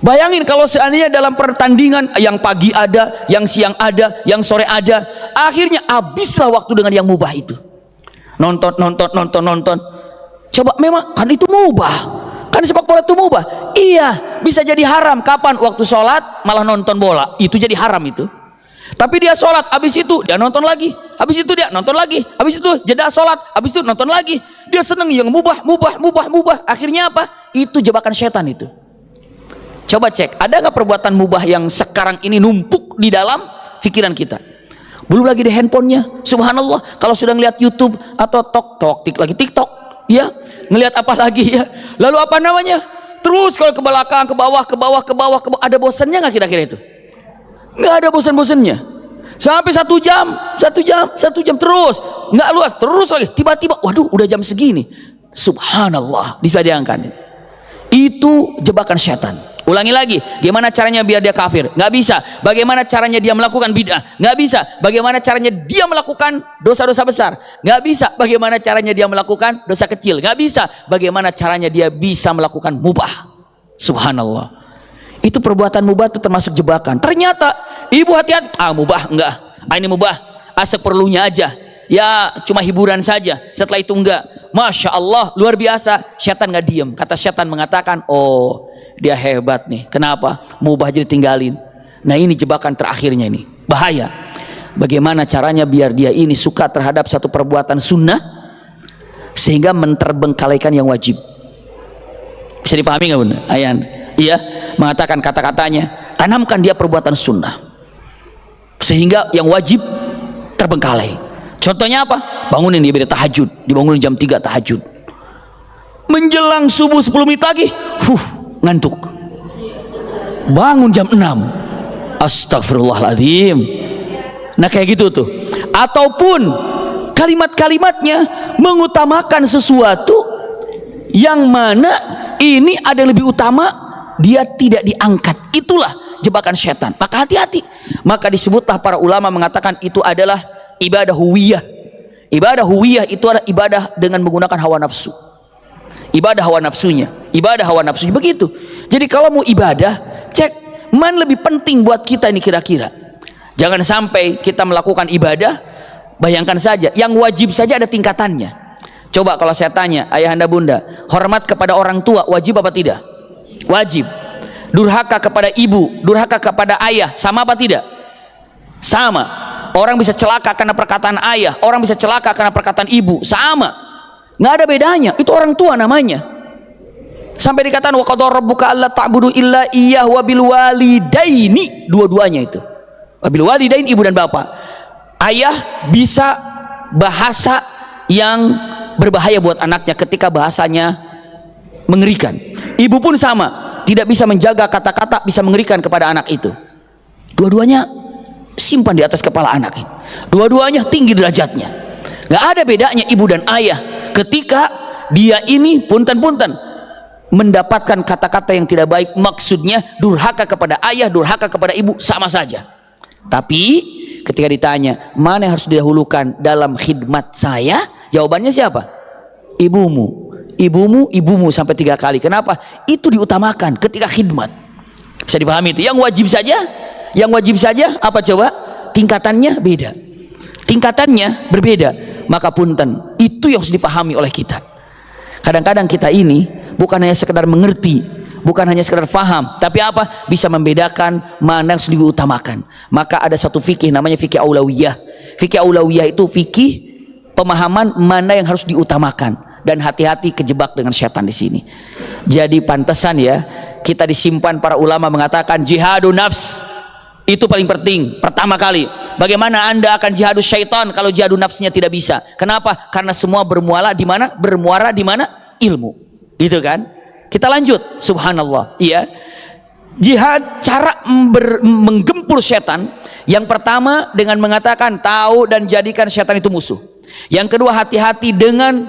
Bayangin kalau seandainya dalam pertandingan yang pagi ada, yang siang ada, yang sore ada, akhirnya habislah waktu dengan yang mubah itu. Nonton. Coba, memang kan itu mubah, kan sepak bola itu mubah. Iya, bisa jadi haram. Kapan? Waktu sholat malah nonton bola, itu jadi haram itu. Tapi dia sholat, habis itu dia nonton lagi, habis itu dia nonton lagi, habis itu jeda sholat, habis itu nonton lagi. Dia seneng yang mubah. Akhirnya apa? Itu jebakan setan itu. Coba cek, ada nggak perbuatan mubah yang sekarang ini numpuk di dalam pikiran kita? Belum lagi di handphonenya, subhanallah. Kalau sudah ngeliat YouTube atau TikTok, ya, ngelihat apa lagi ya? Lalu apa namanya? Terus kalau ke belakang, ke bawah, ada bosannya nggak kira-kira itu? Nggak ada bosan-bosannya. Sampai 1 jam terus, nggak luas, terus lagi. Tiba-tiba, waduh, udah jam segini. Subhanallah, dipadangkan. Itu jebakan setan. Ulangi lagi, gimana caranya biar dia kafir? Nggak bisa. Bagaimana caranya dia melakukan bid'ah? Nggak bisa. Bagaimana caranya dia melakukan dosa-dosa besar? Nggak bisa. Bagaimana caranya dia melakukan dosa kecil? Nggak bisa. Bagaimana caranya dia bisa melakukan mubah? Subhanallah. Itu perbuatan mubah itu termasuk jebakan. Ternyata ibu hati-hati, mubah enggak, ini mubah, seperlunya aja, ya cuma hiburan saja. Setelah itu enggak. Masya Allah, luar biasa. Setan nggak diem. Kata setan mengatakan, oh dia hebat nih. Kenapa? Mubah jadi tinggalin. Nah ini jebakan terakhirnya ini, bahaya. Bagaimana caranya biar dia ini suka terhadap satu perbuatan sunnah sehingga menterbengkalaikan yang wajib. Bisa dipahami nggak bunda? Ayan, iya, mengatakan kata-katanya, tanamkan dia perbuatan sunnah sehingga yang wajib terbengkalai. Contohnya apa? Bangunin dia bila tahajud, dibangunin jam 3 tahajud, menjelang subuh 10 menit lagi ngantuk, bangun jam 6, astagfirullahaladzim. Nah kayak gitu tuh. Ataupun kalimat-kalimatnya mengutamakan sesuatu yang mana ini ada yang lebih utama, dia tidak diangkat. Itulah jebakan setan. Maka hati-hati. Maka disebutlah para ulama mengatakan itu adalah ibadah huwiyah. Ibadah huwiyah itu adalah ibadah dengan menggunakan hawa nafsu. Ibadah hawa nafsunya, begitu. Jadi kalau mau ibadah, cek mana lebih penting buat kita ini kira-kira. Jangan sampai kita melakukan ibadah, bayangkan saja, yang wajib saja ada tingkatannya. Coba kalau saya tanya, ayahanda bunda, hormat kepada orang tua wajib apa tidak? Wajib. Durhaka kepada ibu, durhaka kepada ayah, sama apa tidak? Sama. Orang bisa celaka karena perkataan ayah, orang bisa celaka karena perkataan ibu, sama. Nggak ada bedanya, itu orang tua namanya. Sampai dikatakan wa qadara rabbuka alla ta'budu illa iyyah wa bil walidaini, dua-duanya itu. Wa bil walidain, ibu dan bapak. Ayah bisa bahasa yang berbahaya buat anaknya ketika bahasanya mengerikan. Ibu pun sama, tidak bisa menjaga kata-kata, bisa mengerikan kepada anak itu. Dua-duanya simpan di atas kepala anak ini. Dua-duanya tinggi derajatnya. Nggak ada bedanya ibu dan ayah ketika dia ini punten-punten mendapatkan kata-kata yang tidak baik, maksudnya durhaka kepada ayah, durhaka kepada ibu, sama saja. Tapi ketika ditanya mana yang harus didahulukan dalam khidmat saya, jawabannya siapa? Ibumu, ibumu sampai 3 kali. Kenapa? Itu diutamakan ketika khidmat. Bisa dipahami itu. Yang wajib saja apa coba? Tingkatannya beda, tingkatannya berbeda. Maka punten, itu yang harus dipahami oleh kita. Kadang-kadang kita ini bukan hanya sekedar mengerti, bukan hanya sekedar faham, tapi apa? Bisa membedakan mana yang harus diutamakan. Maka ada satu fikih namanya fikih aulawiyah. Fikih aulawiyah itu fikih pemahaman mana yang harus diutamakan, dan hati-hati kejebak dengan syaitan di sini. Jadi pantesan ya kita disimpan para ulama mengatakan jihadun nafs itu paling penting pertama kali. Bagaimana anda akan jihadus syaitan kalau jihadun nafsnya tidak bisa? Kenapa? Karena semua bermuara di mana? Ilmu. Gitu kan? Kita lanjut. Subhanallah. Iya. Jihad, cara menggempur syaitan. Yang pertama dengan mengatakan tahu dan jadikan syaitan itu musuh. Yang kedua, hati-hati dengan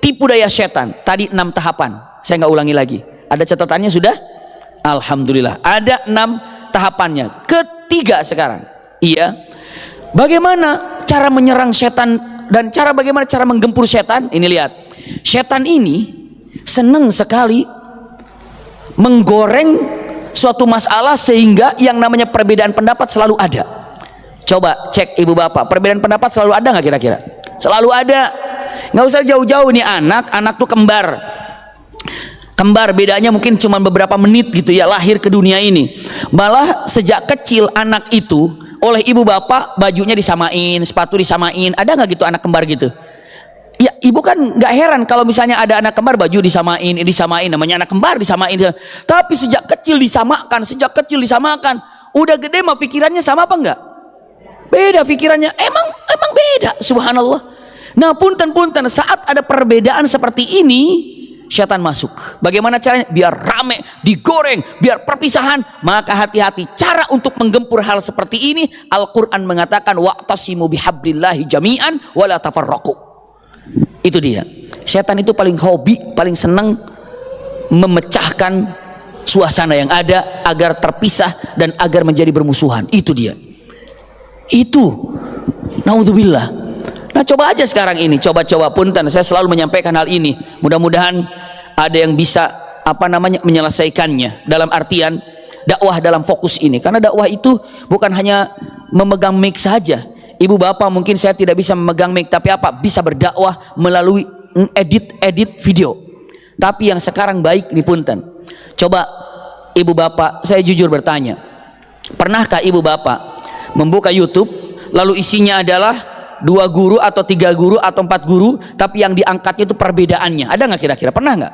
tipu daya syaitan. Tadi 6 tahapan. Saya nggak ulangi lagi. Ada catatannya sudah? Alhamdulillah. Ada 6 tahapannya. Ketiga sekarang, iya, Bagaimana cara menyerang setan dan bagaimana cara menggempur setan? Ini lihat, setan ini senang sekali menggoreng suatu masalah sehingga yang namanya perbedaan pendapat selalu ada. Coba cek ibu bapak, perbedaan pendapat selalu ada nggak kira-kira? Selalu ada. Nggak usah jauh-jauh nih, anak tuh kembar bedanya mungkin cuma beberapa menit gitu ya, lahir ke dunia ini. Malah sejak kecil anak itu oleh ibu bapak bajunya disamain, sepatu disamain. Ada nggak gitu anak kembar gitu? Ya ibu kan nggak heran kalau misalnya ada anak kembar baju disamain, namanya anak kembar disamain. Tapi sejak kecil disamakan, udah gede mah pikirannya sama apa enggak? Beda pikirannya, emang beda, subhanallah. Nah punten saat ada perbedaan seperti ini, syaitan masuk. Bagaimana caranya? Biar rame, digoreng, biar perpisahan. Maka hati-hati cara untuk menggempur hal seperti ini. Al-Quran mengatakan wa'tasimu bihablillahi jami'an wala tafarraqu. Itu dia. Syaitan itu paling hobi, paling senang memecahkan suasana yang ada agar terpisah dan agar menjadi bermusuhan. Itu dia. Itu. Naudzubillah. Nah coba aja sekarang ini, coba punten, saya selalu menyampaikan hal ini. Mudah-mudahan ada yang bisa menyelesaikannya dalam artian dakwah dalam fokus ini. Karena dakwah itu bukan hanya memegang mic saja. Ibu bapak mungkin saya tidak bisa memegang mic, tapi bisa berdakwah melalui edit video. Tapi yang sekarang baik nih punten. Coba ibu bapak, saya jujur bertanya, pernahkah ibu bapak membuka YouTube lalu isinya adalah 2 guru atau 3 guru atau 4 guru, tapi yang diangkatnya itu perbedaannya? Ada nggak kira-kira? Pernah nggak?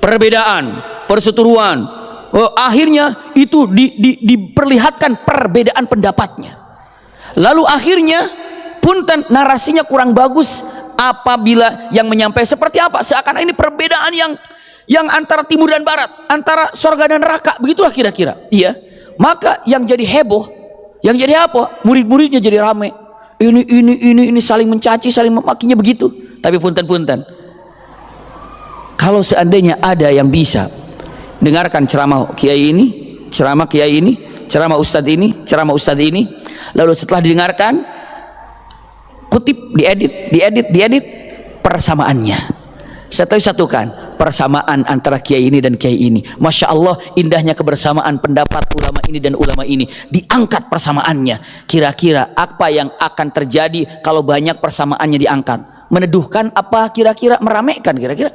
Perbedaan, perseteruan, akhirnya itu diperlihatkan perbedaan pendapatnya. Lalu akhirnya punten narasinya kurang bagus apabila yang menyampaikan seperti apa? Seakan ini perbedaan yang antara timur dan barat, antara surga dan neraka, begitulah kira-kira. Iya. Maka yang jadi heboh, yang jadi apa? Murid-muridnya jadi rame. Ini saling mencaci, saling memakinya begitu. Tapi punten, kalau seandainya ada yang bisa dengarkan ceramah kiai ini, ceramah ustadz ini, lalu setelah didengarkan kutip, diedit persamaannya, satukan persamaan antara kiai ini dan kiai ini. Masya Allah, indahnya kebersamaan pendapat ulama ini dan ulama ini, diangkat persamaannya. Kira-kira apa yang akan terjadi kalau banyak persamaannya diangkat? Meneduhkan apa kira-kira? Meramaikan kira-kira?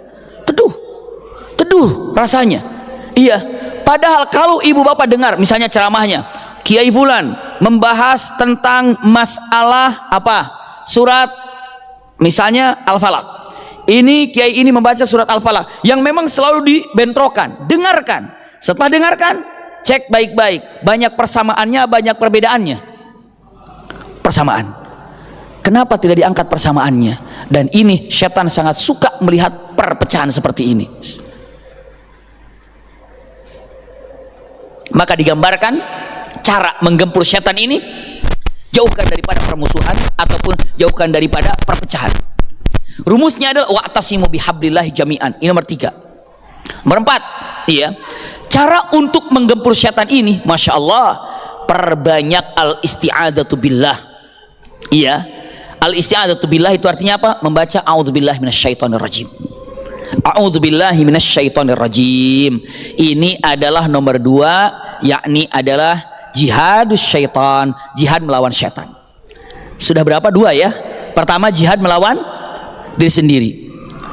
Teduh rasanya. Iya. Padahal kalau ibu bapak dengar misalnya ceramahnya Kiai Fulan membahas tentang masalah surat misalnya Al-Falaq. Ini kiai ini membaca surat Al-Falaq yang memang selalu dibentrokan. Dengarkan. Setelah dengarkan, cek baik-baik. Banyak persamaannya, banyak perbedaannya. Persamaan. Kenapa tidak diangkat persamaannya? Dan ini setan sangat suka melihat perpecahan seperti ini. Maka digambarkan cara menggempur setan ini, jauhkan daripada permusuhan ataupun jauhkan daripada perpecahan. Rumusnya adalah wa'tasimu bihablillahi jami'an. Ini nomor 3. Nomor 4, iya. Cara untuk menggempur syaitan ini, Masya Allah, perbanyak al-isti'adzatu billah. Iya. Al-isti'adzatu billah itu artinya apa? Membaca a'udzubillahi minasyaitonirrajim. A'udzubillahi minasyaitonirrajim. Ini adalah nomor 2, yakni adalah jihadus syaitan, jihad melawan syaitan. Sudah berapa? 2 ya. Pertama jihad melawan diri sendiri.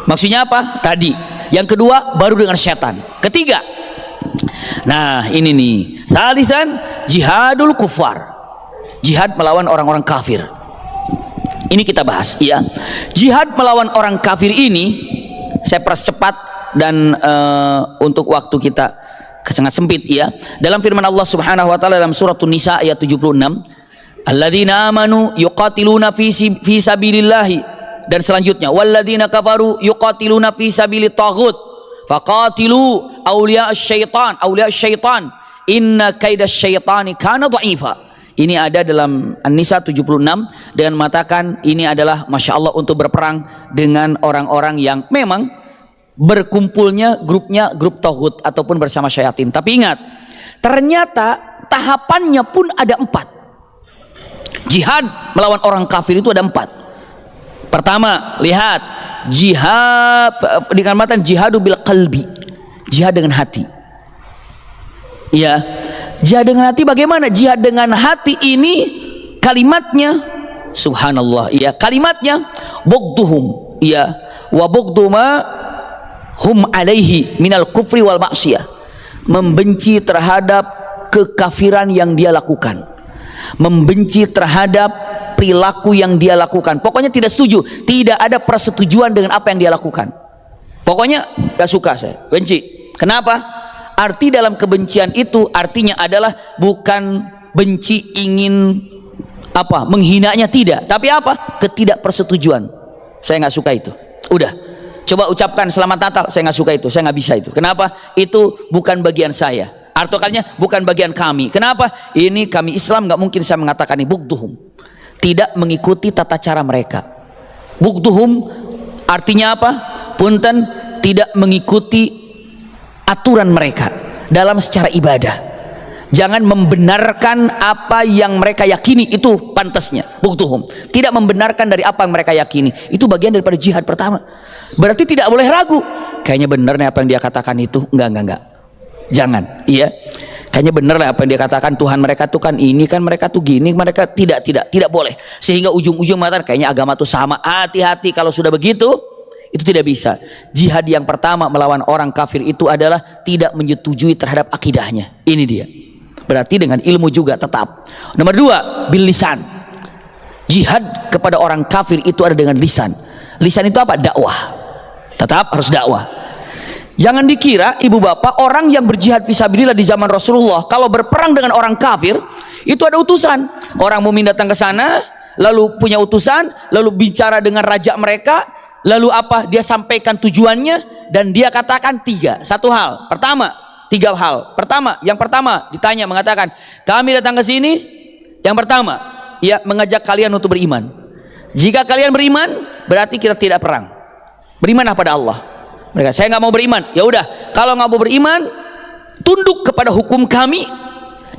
Maksudnya apa? Tadi. Yang kedua baru dengan syaitan. Ketiga. Nah, ini nih. Salisan jihadul kufar. Jihad melawan orang-orang kafir. Ini kita bahas, ya. Jihad melawan orang kafir ini saya percepat dan untuk waktu kita sangat sempit, ya. Dalam firman Allah Subhanahu wa taala dalam surat An-Nisa ayat 76, alladzina amanu yuqatiluna fi sabilillahi, dan selanjutnya walladzina kafaru yuqatiluna fi sabilit taghut faqatilu awliya syaitan inna kaidas syaitani kana dha'ifa. Ini ada dalam An-Nisa 76 dengan mengatakan ini adalah Masya Allah untuk berperang dengan orang-orang yang memang berkumpulnya grupnya grup taghut ataupun bersama syaitan. Tapi ingat, ternyata tahapannya pun ada 4. Jihad melawan orang kafir itu ada 4. Pertama, lihat, jihad dikatakan jihadu bil qalbi, jihad dengan hati. Ya, jihad dengan hati bagaimana? Jihad dengan hati ini kalimatnya subhanallah, ya, kalimatnya bugduhum, ya, wa bugduma hum alaihi minal kufri wal maksiyah, membenci terhadap kekafiran yang dia lakukan, membenci terhadap perilaku yang dia lakukan. Pokoknya tidak setuju, tidak ada persetujuan dengan apa yang dia lakukan. Pokoknya gak suka, saya benci. Kenapa? Arti dalam kebencian itu artinya adalah bukan benci ingin apa menghinanya, tidak, tapi apa, ketidakpersetujuan. Saya nggak suka itu. Udah, coba ucapkan selamat Natal, saya nggak suka itu, saya nggak bisa itu. Kenapa? Itu bukan bagian saya. Artinya bukan bagian kami. Kenapa? Ini kami Islam, nggak mungkin saya mengatakan ini. Bugduhum, tidak mengikuti tata cara mereka. Bugduhum artinya apa? Punten, tidak mengikuti aturan mereka dalam secara ibadah. Jangan membenarkan apa yang mereka yakini itu pantasnya. Bugduhum, tidak membenarkan dari apa yang mereka yakini. Itu bagian daripada jihad pertama. Berarti tidak boleh ragu. Kayaknya benar nih apa yang dia katakan itu. Enggak. Jangan, iya. Kayaknya benar lah apa yang dia katakan, Tuhan mereka tuh kan ini, kan mereka tuh gini, mereka tidak boleh. Sehingga ujung-ujung mengatakan kayaknya agama tuh sama. Hati-hati kalau sudah begitu, itu tidak bisa. Jihad yang pertama melawan orang kafir itu adalah tidak menyetujui terhadap akidahnya. Ini dia. Berarti dengan ilmu juga tetap. Nomor 2, bil lisan. Jihad kepada orang kafir itu ada dengan lisan. Lisan itu apa? Dakwah. Tetap harus dakwah. Jangan dikira ibu bapak orang yang berjihad fisabilillah di zaman Rasulullah kalau berperang dengan orang kafir itu ada utusan. Orang mukmin datang ke sana, lalu punya utusan, lalu bicara dengan raja mereka, lalu apa? Dia sampaikan tujuannya dan dia katakan 3. Satu hal. Pertama, 3 hal. Yang pertama ditanya mengatakan, "Kami datang ke sini yang pertama, ya, mengajak kalian untuk beriman. Jika kalian beriman, berarti kita tidak perang. Berimanlah pada Allah." Mereka, saya nggak mau beriman. Ya udah, kalau nggak mau beriman, tunduk kepada hukum kami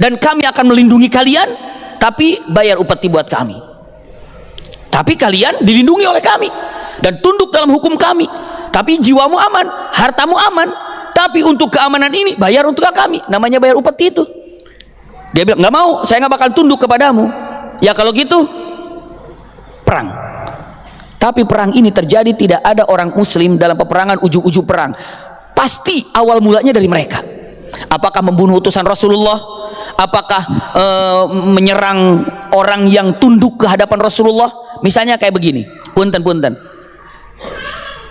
dan kami akan melindungi kalian, tapi bayar upeti buat kami. Tapi kalian dilindungi oleh kami dan tunduk dalam hukum kami. Tapi jiwamu aman, hartamu aman. Tapi untuk keamanan ini bayar untuk kami. Namanya bayar upeti itu. Dia bilang nggak mau, saya nggak bakal tunduk kepadamu. Ya kalau gitu, perang. Tapi perang ini terjadi tidak ada orang muslim dalam peperangan, ujung-ujung perang pasti awal mulanya dari mereka. Apakah membunuh utusan Rasulullah? Apakah menyerang orang yang tunduk ke hadapan Rasulullah? Misalnya kayak begini, punten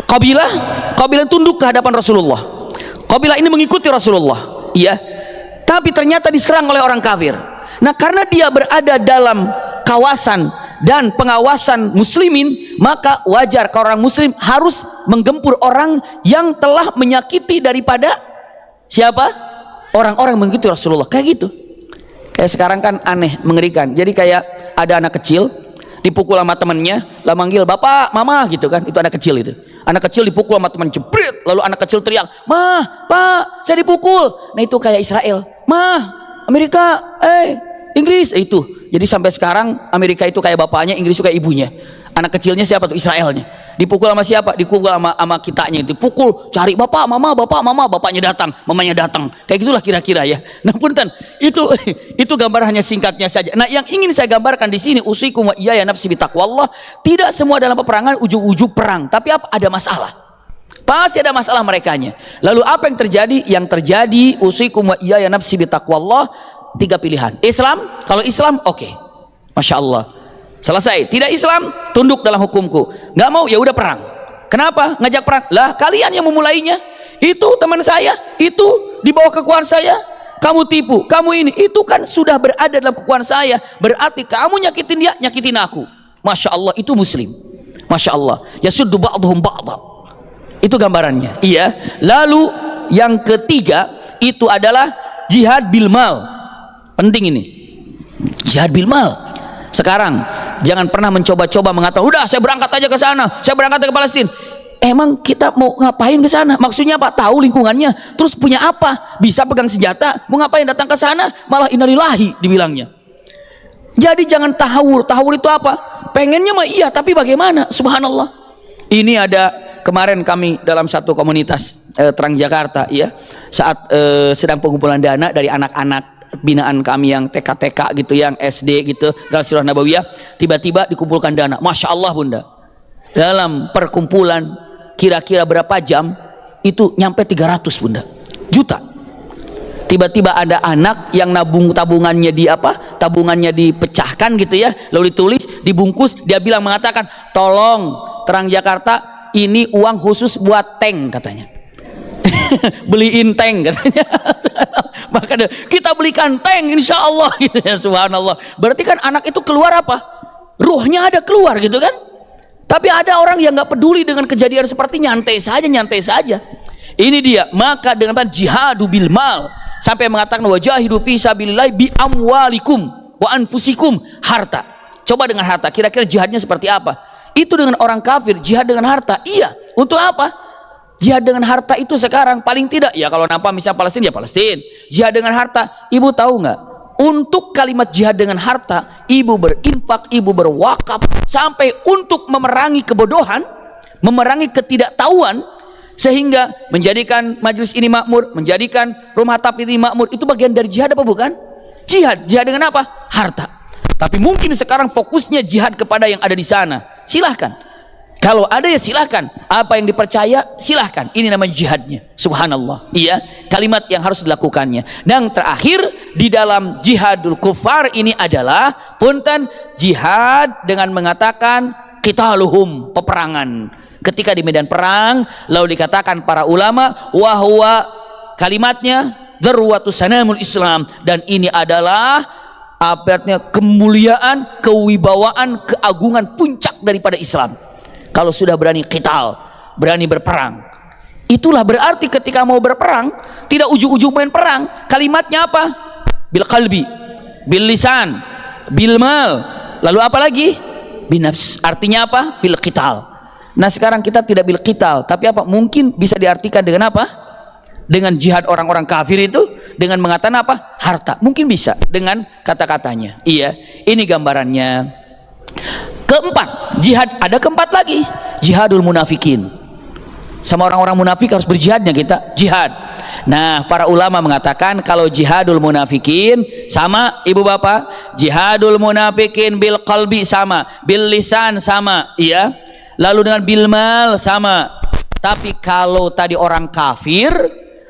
Qabilah tunduk ke hadapan Rasulullah. Qabilah ini mengikuti Rasulullah, iya, tapi ternyata diserang oleh orang kafir. Nah, karena dia berada dalam kawasan dan pengawasan muslimin, maka wajar kalau orang muslim harus menggempur orang yang telah menyakiti daripada siapa? Orang-orang mengikuti Rasulullah. Kayak gitu. Kayak sekarang kan aneh, mengerikan. Jadi kayak ada anak kecil dipukul sama temannya, lah manggil bapak, mama gitu kan. Itu anak kecil itu. Anak kecil dipukul sama teman, jebret, lalu anak kecil teriak, "Mah, Pak, saya dipukul." Nah, itu kayak Israel. "Mah, Amerika, Inggris." Itu. Jadi sampai sekarang Amerika itu kayak bapaknya, Inggris itu kayak ibunya. Anak kecilnya siapa tuh? Israelnya. Dipukul sama siapa? Dipukul sama kitanya. Dipukul, cari bapak, mama, bapaknya datang, mamanya datang. Kayak gitulah kira-kira ya. Nah, punten, itu gambaran hanya singkatnya saja. Nah, yang ingin saya gambarkan di sini, usikum wa iyaya nafsi bitaqwallah. Tidak semua dalam peperangan ujung-ujung perang, tapi apa? Ada masalah. Pasti ada masalah merekanya. Lalu apa yang terjadi? Yang terjadi usikum wa iyaya nafsi bitaqwallah. 3 pilihan. Islam, kalau Islam oke. Masya Allah. Selesai. Tidak Islam, tunduk dalam hukumku. Nggak mau, ya udah perang. Kenapa? Ngajak perang. Lah, kalian yang memulainya. Itu teman saya, itu di bawah kekuasaan saya. Kamu tipu, kamu ini. Itu kan sudah berada dalam kekuasaan saya. Berarti kamu nyakitin dia, nyakitin aku. Masya Allah, itu muslim. Masya Allah. Yasuddu ba'duhum ba'dha. Itu gambarannya. Iya. Lalu yang ketiga itu adalah jihad bil mal. Penting ini, jihad bil mal. Sekarang jangan pernah mencoba-coba mengatakan, udah saya berangkat aja ke sana, saya berangkat ke Palestina. Emang kita mau ngapain ke sana? Maksudnya apa? Tahu lingkungannya, terus punya apa? Bisa pegang senjata, mau ngapain datang ke sana? Malah innalillahi dibilangnya. Jadi jangan tahawur. Tahawur itu apa? Pengennya mah iya, tapi bagaimana? Subhanallah. Ini ada kemarin kami dalam satu komunitas Terang Jakarta, ya, saat sedang pengumpulan dana dari anak-anak binaan kami yang TK-TK gitu, yang SD gitu, Galsirah Nabawiyah, tiba-tiba dikumpulkan dana. Masya Allah Bunda, dalam perkumpulan kira-kira berapa jam itu nyampe 300 Bunda, juta. Tiba-tiba ada anak yang nabung tabungannya di apa? Tabungannya dipecahkan gitu ya, lalu ditulis, dibungkus, dia bilang, mengatakan, tolong Terang Jakarta, ini uang khusus buat tank katanya. Beliin tank katanya. Maka kita belikan tank insya Allah gitu ya, subhanallah. Berarti kan anak itu keluar apa? Ruhnya ada keluar gitu kan. Tapi ada orang yang nggak peduli dengan kejadian seperti nyantai saja. Ini dia, maka dengan jihadu bil mal, sampai mengatakan wajahidu fi sabilillah bi amwalikum wa anfusikum, harta. Coba dengan harta, kira-kira jihadnya seperti apa? Itu dengan orang kafir, jihad dengan harta. Iya, untuk apa? Jihad dengan harta itu sekarang paling tidak, ya kalau nampak misalnya Palestina, ya Palestina. Jihad dengan harta, ibu tahu nggak? Untuk kalimat jihad dengan harta, ibu berinfak, ibu berwakaf, sampai untuk memerangi kebodohan, memerangi ketidaktahuan, sehingga menjadikan majelis ini makmur, menjadikan rumah tapi ini makmur. Itu bagian dari jihad apa bukan? Jihad dengan apa? Harta. Tapi mungkin sekarang fokusnya jihad kepada yang ada di sana. Silahkan. Kalau ada ya silahkan, apa yang dipercaya silahkan, ini namanya jihadnya. Subhanallah. Iya, kalimat yang harus dilakukannya. Dan terakhir di dalam jihadul kufar ini adalah punten, jihad dengan mengatakan qitaluhum, peperangan. Ketika di medan perang, lalu dikatakan para ulama, wahwa, kalimatnya dzarwatu sanamul Islam, dan ini adalah artinya kemuliaan, kewibawaan, keagungan puncak daripada Islam. Kalau sudah berani qital, berani berperang, itulah berarti ketika mau berperang tidak ujung-ujung main perang. Kalimatnya apa? Bil qalbi, bil lisan, bil mal, lalu apa lagi? Binafs. Artinya apa? Bil qital. Nah sekarang kita tidak bil qital, tapi apa? Mungkin bisa diartikan dengan apa? Dengan jihad orang-orang kafir itu, dengan mengatakan apa? Harta. Mungkin bisa dengan kata-katanya. Iya, ini gambarannya. Keempat, jihad ada keempat lagi, jihadul munafikin. Sama orang-orang munafik harus berjihadnya kita, jihad. Nah, para ulama mengatakan kalau jihadul munafikin sama, ibu bapak, jihadul munafikin bil qalbi sama, bil lisan sama, iya. Lalu dengan bil mal sama. Tapi kalau tadi orang kafir,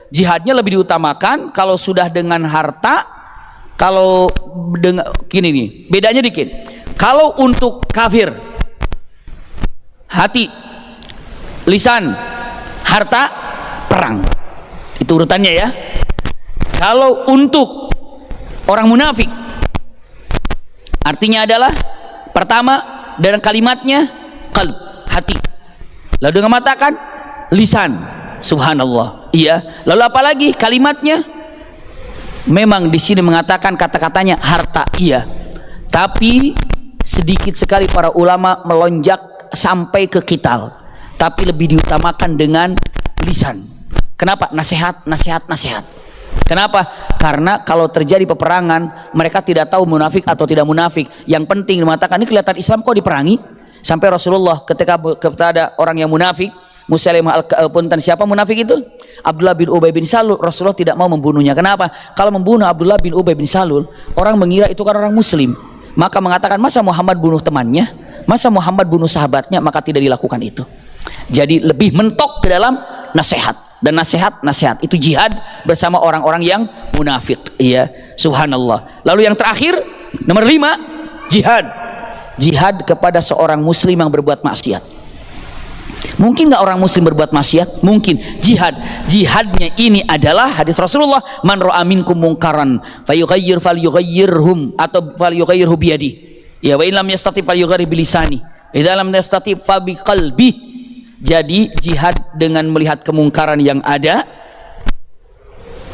jihadnya lebih diutamakan. Kalau sudah dengan harta, kalau dengan gini nih, bedanya dikit. Kalau untuk kafir, hati, lisan, harta, perang. Itu urutannya ya. Kalau untuk orang munafik, artinya adalah pertama dengan kalimatnya qalb, hati. Lalu dengan mengatakan lisan, subhanallah. Iya. Lalu apalagi kalimatnya? Memang di sini mengatakan kata-katanya harta, iya. Tapi sedikit sekali para ulama melonjak sampai ke qital, tapi lebih diutamakan dengan lisan. Kenapa? Nasihat. Kenapa? Karena kalau terjadi peperangan, mereka tidak tahu munafik atau tidak munafik. Yang penting mengatakan ini kelihatan Islam kok diperangi. Sampai Rasulullah ketika ada orang yang munafik, Musailimah al-Puntan, siapa munafik itu? Abdullah bin Ubay bin Salul. Rasulullah tidak mau membunuhnya. Kenapa? Kalau membunuh Abdullah bin Ubay bin Salul, orang mengira itu kan orang muslim. Maka mengatakan, masa Muhammad bunuh temannya, masa Muhammad bunuh sahabatnya, maka tidak dilakukan itu. Jadi lebih mentok ke dalam nasihat. Dan nasihat itu jihad bersama orang-orang yang munafik. Iya, subhanallah. Lalu yang terakhir, nomor 5, jihad kepada seorang muslim yang berbuat maksiat. Mungkin nggak orang muslim berbuat maksiat? Mungkin. Jihadnya ini adalah hadis Rasulullah, man ra'a minkum munkaran falyughayyirhum atau falyughayyirhu biyadi. Ya, wa in lam yastati falyughayyir bilisani. Idza lam yastati fa biqalbi. Jadi jihad dengan melihat kemungkaran yang ada,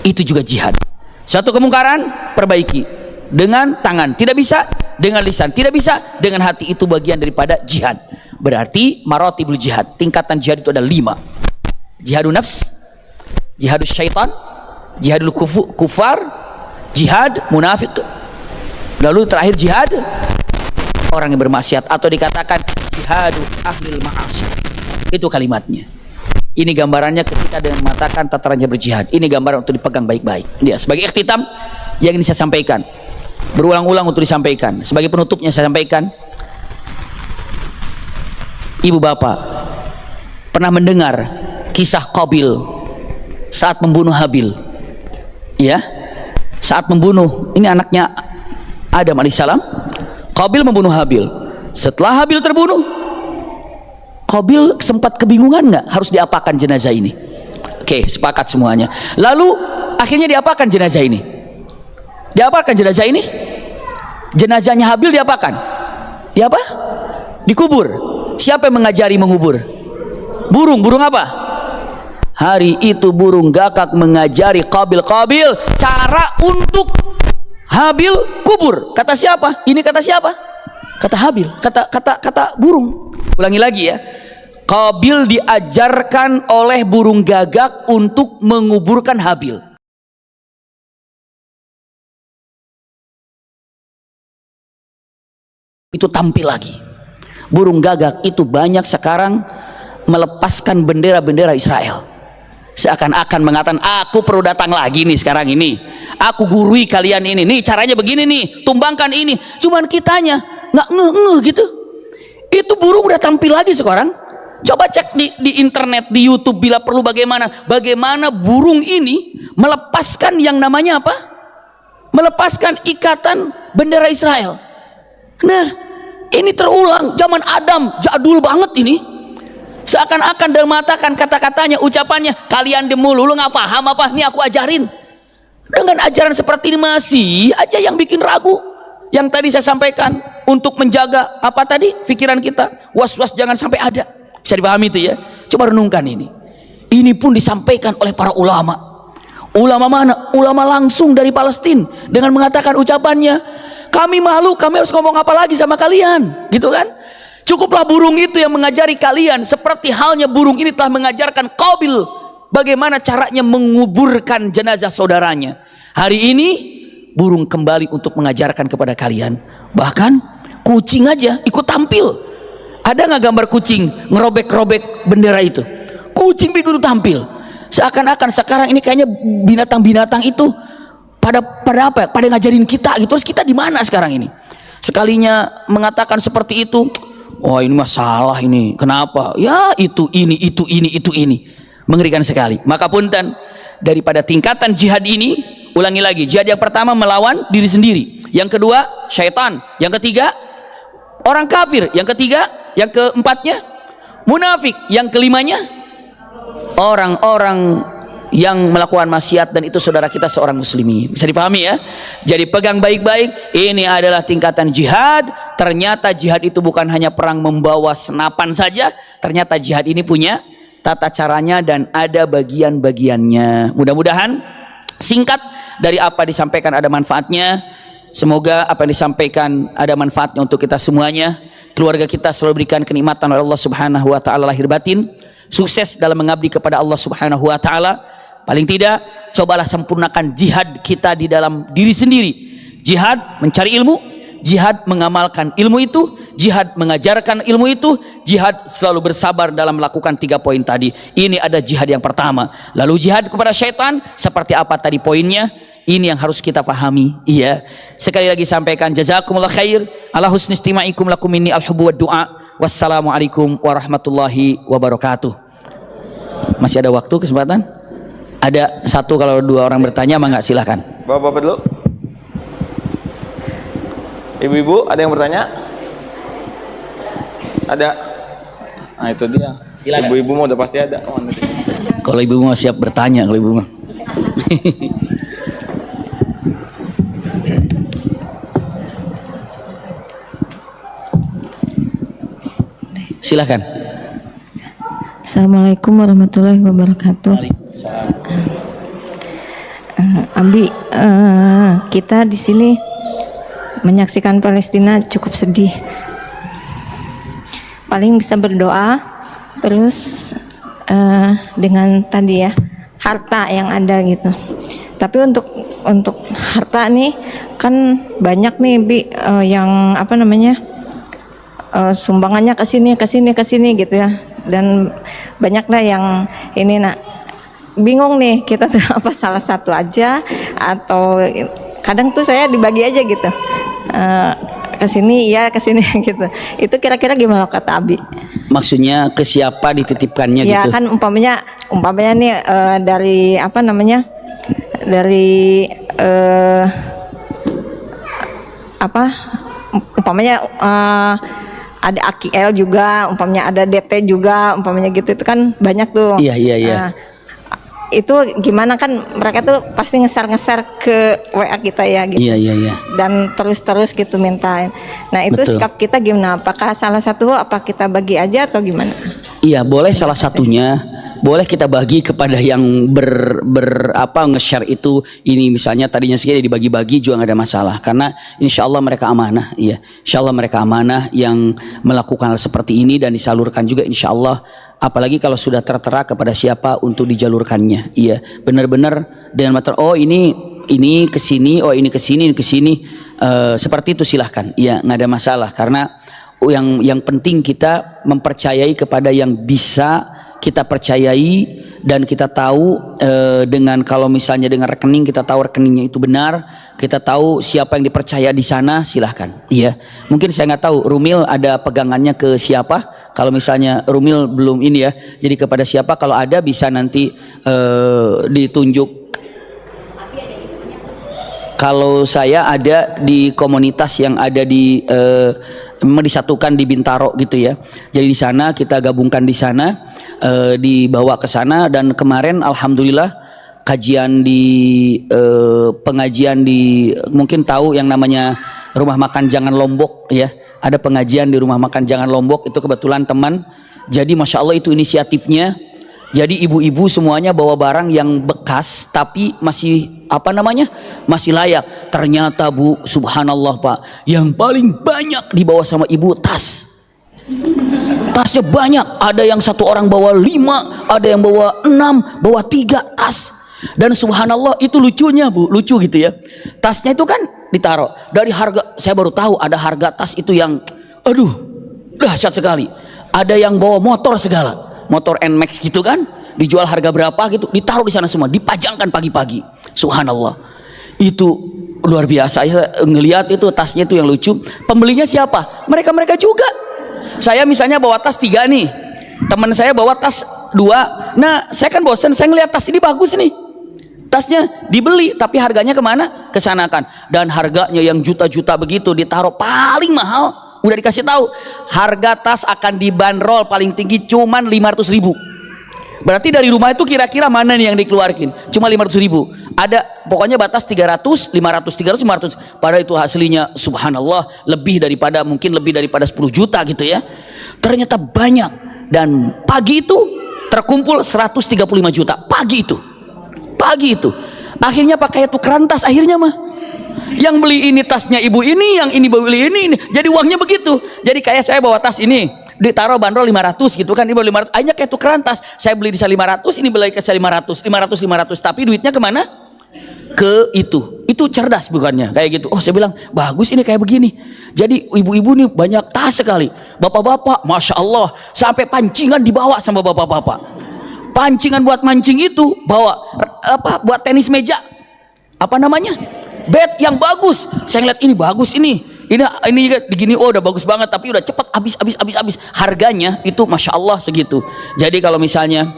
itu juga jihad. Suatu kemungkaran, perbaiki dengan tangan, tidak bisa dengan lisan, tidak bisa dengan hati, itu bagian daripada jihad. Berarti maratibul jihad, tingkatan jihad itu ada 5. Jihadun nafs, jihadus syaitan, jihadul kufar, jihad munafik. Lalu terakhir jihad orang yang bermaksiat, atau dikatakan jihadu ahlil ma'asi. Itu kalimatnya. Ini gambarannya ketika dengan mengatakan tatarannya berjihad. Ini gambaran untuk dipegang baik-baik. Ya, sebagai ikhtitam yang ini saya sampaikan, berulang-ulang untuk disampaikan. Sebagai penutupnya saya sampaikan, ibu bapak pernah mendengar kisah Qabil saat membunuh Habil? Ya, saat membunuh, ini anaknya Adam alaihissalam. Qabil membunuh Habil. Setelah Habil terbunuh, Qabil sempat kebingungan nggak harus diapakan jenazah ini? Oke, sepakat semuanya. Lalu akhirnya diapakan jenazah ini? Diapakan jenazah ini? Jenazahnya Habil diapakan? Diapa? Dikubur. Siapa yang mengajari mengubur? Burung apa? Hari itu burung gagak mengajari Qabil cara untuk Habil kubur. Kata siapa? Ini kata siapa? Kata Habil. Kata burung. Ulangi lagi ya. Qabil diajarkan oleh burung gagak untuk menguburkan Habil. Itu tampil lagi. Burung gagak itu banyak sekarang melepaskan bendera-bendera Israel. Seakan-akan mengatakan, aku perlu datang lagi nih sekarang ini. Aku gurui kalian ini. Nih caranya begini nih, tumbangkan ini. Cuman kitanya nggak ngeh gitu. Itu burung udah tampil lagi sekarang. Coba cek di internet, di YouTube bila perlu, bagaimana burung ini melepaskan yang namanya apa? Melepaskan ikatan bendera Israel. Nah, ini terulang zaman Adam, jadul banget ini. Seakan-akan dia mengatakan kata-katanya, ucapannya, kalian demul, lu nggak paham apa? Nih aku ajarin. Dengan ajaran seperti ini masih aja yang bikin ragu. Yang tadi saya sampaikan untuk menjaga apa tadi pikiran kita, was-was jangan sampai ada. Bisa dipahami itu ya. Coba renungkan ini. Ini pun disampaikan oleh para ulama. Ulama mana? Ulama langsung dari Palestina dengan mengatakan ucapannya, kami malu, kami harus ngomong apa lagi sama kalian, gitu kan? Cukuplah burung itu yang mengajari kalian, seperti halnya burung ini telah mengajarkan Qabil bagaimana caranya menguburkan jenazah saudaranya. Hari ini burung kembali untuk mengajarkan kepada kalian. Bahkan kucing aja ikut tampil. Ada nggak gambar kucing ngerobek-robek bendera itu? Kucing ikut tampil. Seakan-akan sekarang ini kayaknya binatang-binatang itu pada apa? Pada ngajarin kita gitu. Terus kita di mana sekarang ini? Sekalinya mengatakan seperti itu, oh ini masalah ini. Kenapa? Ya itu ini. Mengerikan sekali. Maka punten, daripada tingkatan jihad ini, ulangi lagi, jihad yang pertama melawan diri sendiri, yang kedua syaitan, yang ketiga orang kafir, yang ketiga, yang keempatnya munafik, yang kelimanya orang-orang yang melakukan maksiat, dan itu saudara kita seorang muslimin. Bisa dipahami ya? Jadi pegang baik-baik, ini adalah tingkatan jihad. Ternyata jihad itu bukan hanya perang membawa senapan saja, ternyata jihad ini punya tata caranya dan ada bagian-bagiannya. Mudah-mudahan singkat dari apa disampaikan ada manfaatnya. Semoga apa yang disampaikan ada manfaatnya untuk kita semuanya. Keluarga kita selalu berikan kenikmatan oleh Allah Subhanahu wa taala lahir batin. Sukses dalam mengabdi kepada Allah Subhanahu wa taala. Paling tidak cobalah sempurnakan jihad kita di dalam diri sendiri. Jihad mencari ilmu, jihad mengamalkan ilmu itu, jihad mengajarkan ilmu itu, jihad selalu bersabar dalam melakukan 3 poin tadi. Ini ada jihad yang pertama. Lalu jihad kepada syaitan seperti apa tadi poinnya? Ini yang harus kita pahami. Iya. Sekali lagi sampaikan jazakumullah khair ala husni istima'ikum lakum minni al-hubbu wad du'a. Wassalamualaikum warahmatullahi wabarakatuh. Masih ada waktu, kesempatan? Ada satu, kalau 2 orang bertanya mah nggak, silahkan. Bapak-bapak dulu. Ibu-ibu ada yang bertanya? Ada. Nah itu dia. Silakan. Ibu-ibu mau udah pasti ada. Oh, kalau ibu mau siap bertanya, kalau ibu mau. Silahkan. Assalamualaikum warahmatullahi wabarakatuh. Ambi, kita di sini menyaksikan Palestina cukup sedih. Paling bisa berdoa, terus dengan tadi ya harta yang ada gitu. Tapi untuk harta nih kan banyak nih Bi, yang apa namanya sumbangannya ke sini gitu ya, dan banyak lah yang ini. Nah, bingung nih kita tuh apa salah satu aja, atau kadang tuh saya dibagi aja gitu, ke sini ya ke sini gitu. Itu kira-kira gimana kata Abi? Maksudnya ke siapa dititipkannya Ya gitu? kan umpamanya nih dari apa namanya, dari apa umpamanya ada AKL juga, umpamanya ada DT juga, umpamanya gitu, itu kan banyak tuh. Iya. Nah, itu gimana, kan mereka tuh pasti ngeser ke WA kita ya gitu. Iya. Dan terus gitu mintain. Nah, itu Betul. sikap kita gimana? Apakah salah satu apa kita bagi aja atau gimana? Iya, boleh salah satunya, boleh kita bagi kepada yang nge-share itu. Ini misalnya tadinya segini dibagi-bagi juga nggak ada masalah, karena insya Allah mereka amanah. Iya, insya Allah mereka amanah yang melakukan hal seperti ini, dan disalurkan juga insya Allah. Apalagi kalau sudah tertera kepada siapa untuk dijalurkannya. Iya, benar-benar dengan materi, oh ini ke sini, oh ini ke sini, seperti itu silahkan. Iya, nggak ada masalah, karena yang penting kita mempercayai kepada yang bisa kita percayai, dan kita tahu dengan kalau misalnya dengan rekening, kita tahu rekeningnya itu benar, kita tahu siapa yang dipercaya di sana, silahkan. Iya, mungkin saya nggak tahu Rumil ada pegangannya ke siapa. Kalau misalnya Rumil belum ini ya, jadi kepada siapa, kalau ada bisa nanti ditunjuk. Kalau saya ada di komunitas yang ada di disatukan di Bintaro gitu ya. Jadi di sana kita gabungkan di sana, dibawa ke sana, dan kemarin alhamdulillah kajian di pengajian di, mungkin tahu yang namanya Rumah Makan Jangan Lombok ya. Ada pengajian di Rumah Makan Jangan Lombok, itu kebetulan teman. Jadi masya Allah itu inisiatifnya. Jadi ibu-ibu semuanya bawa barang yang bekas tapi masih masih layak. Ternyata Bu, subhanallah Pak, yang paling banyak dibawa sama ibu tas. Tasnya banyak, ada yang satu orang bawa 5, ada yang bawa 6, bawa 3 tas. Dan subhanallah itu lucunya Bu, lucu gitu ya. Tasnya itu kan ditaruh dari harga, saya baru tahu ada harga tas itu yang aduh dahsyat sekali. Ada yang bawa motor segala, motor NMAX gitu kan, dijual harga berapa gitu, ditaruh di sana semua, dipajangkan pagi-pagi. Subhanallah, itu luar biasa. Saya ngelihat itu tasnya itu yang lucu. Pembelinya siapa? Mereka juga. Saya misalnya bawa tas 3 nih, teman saya bawa tas 2. Nah saya kan bosan, saya ngelihat tas ini bagus nih, tasnya dibeli, tapi harganya kemana? Kesanakan. Dan harganya yang juta-juta begitu ditaruh paling mahal. Udah dikasih tahu harga tas akan dibanderol paling tinggi cuman 500.000. Berarti dari rumah itu kira-kira mana nih yang dikeluarkan? Cuma 500.000. Ada pokoknya batas 300, 500, 300, 500. Padahal itu hasilnya subhanallah mungkin lebih daripada 10 juta gitu ya. Ternyata banyak. Dan pagi itu terkumpul 135 juta. Pagi itu. Akhirnya pakai tukeran tas akhirnya mah. Yang beli ini tasnya ibu ini, yang ini beli ini. Jadi uangnya begitu. Jadi kayak saya bawa tas ini, ditaruh bandrol 500 gitu kan, dibawa 500. Akhirnya kayak tukeran tas. Saya beli di sana 500, ini beli ke sana 500. Tapi duitnya kemana? Ke itu. Itu cerdas bukannya? Kayak gitu. Oh saya bilang bagus ini kayak begini. Jadi ibu-ibu nih banyak tas sekali. Bapak-bapak, masya Allah, sampai pancingan dibawa sama bapak-bapak. Pancingan buat mancing itu bawa buat tenis meja, bed yang bagus. Saya ngeliat ini bagus, ini begini, oh udah bagus banget, tapi udah cepet habis. Harganya itu masya Allah segitu. Jadi kalau misalnya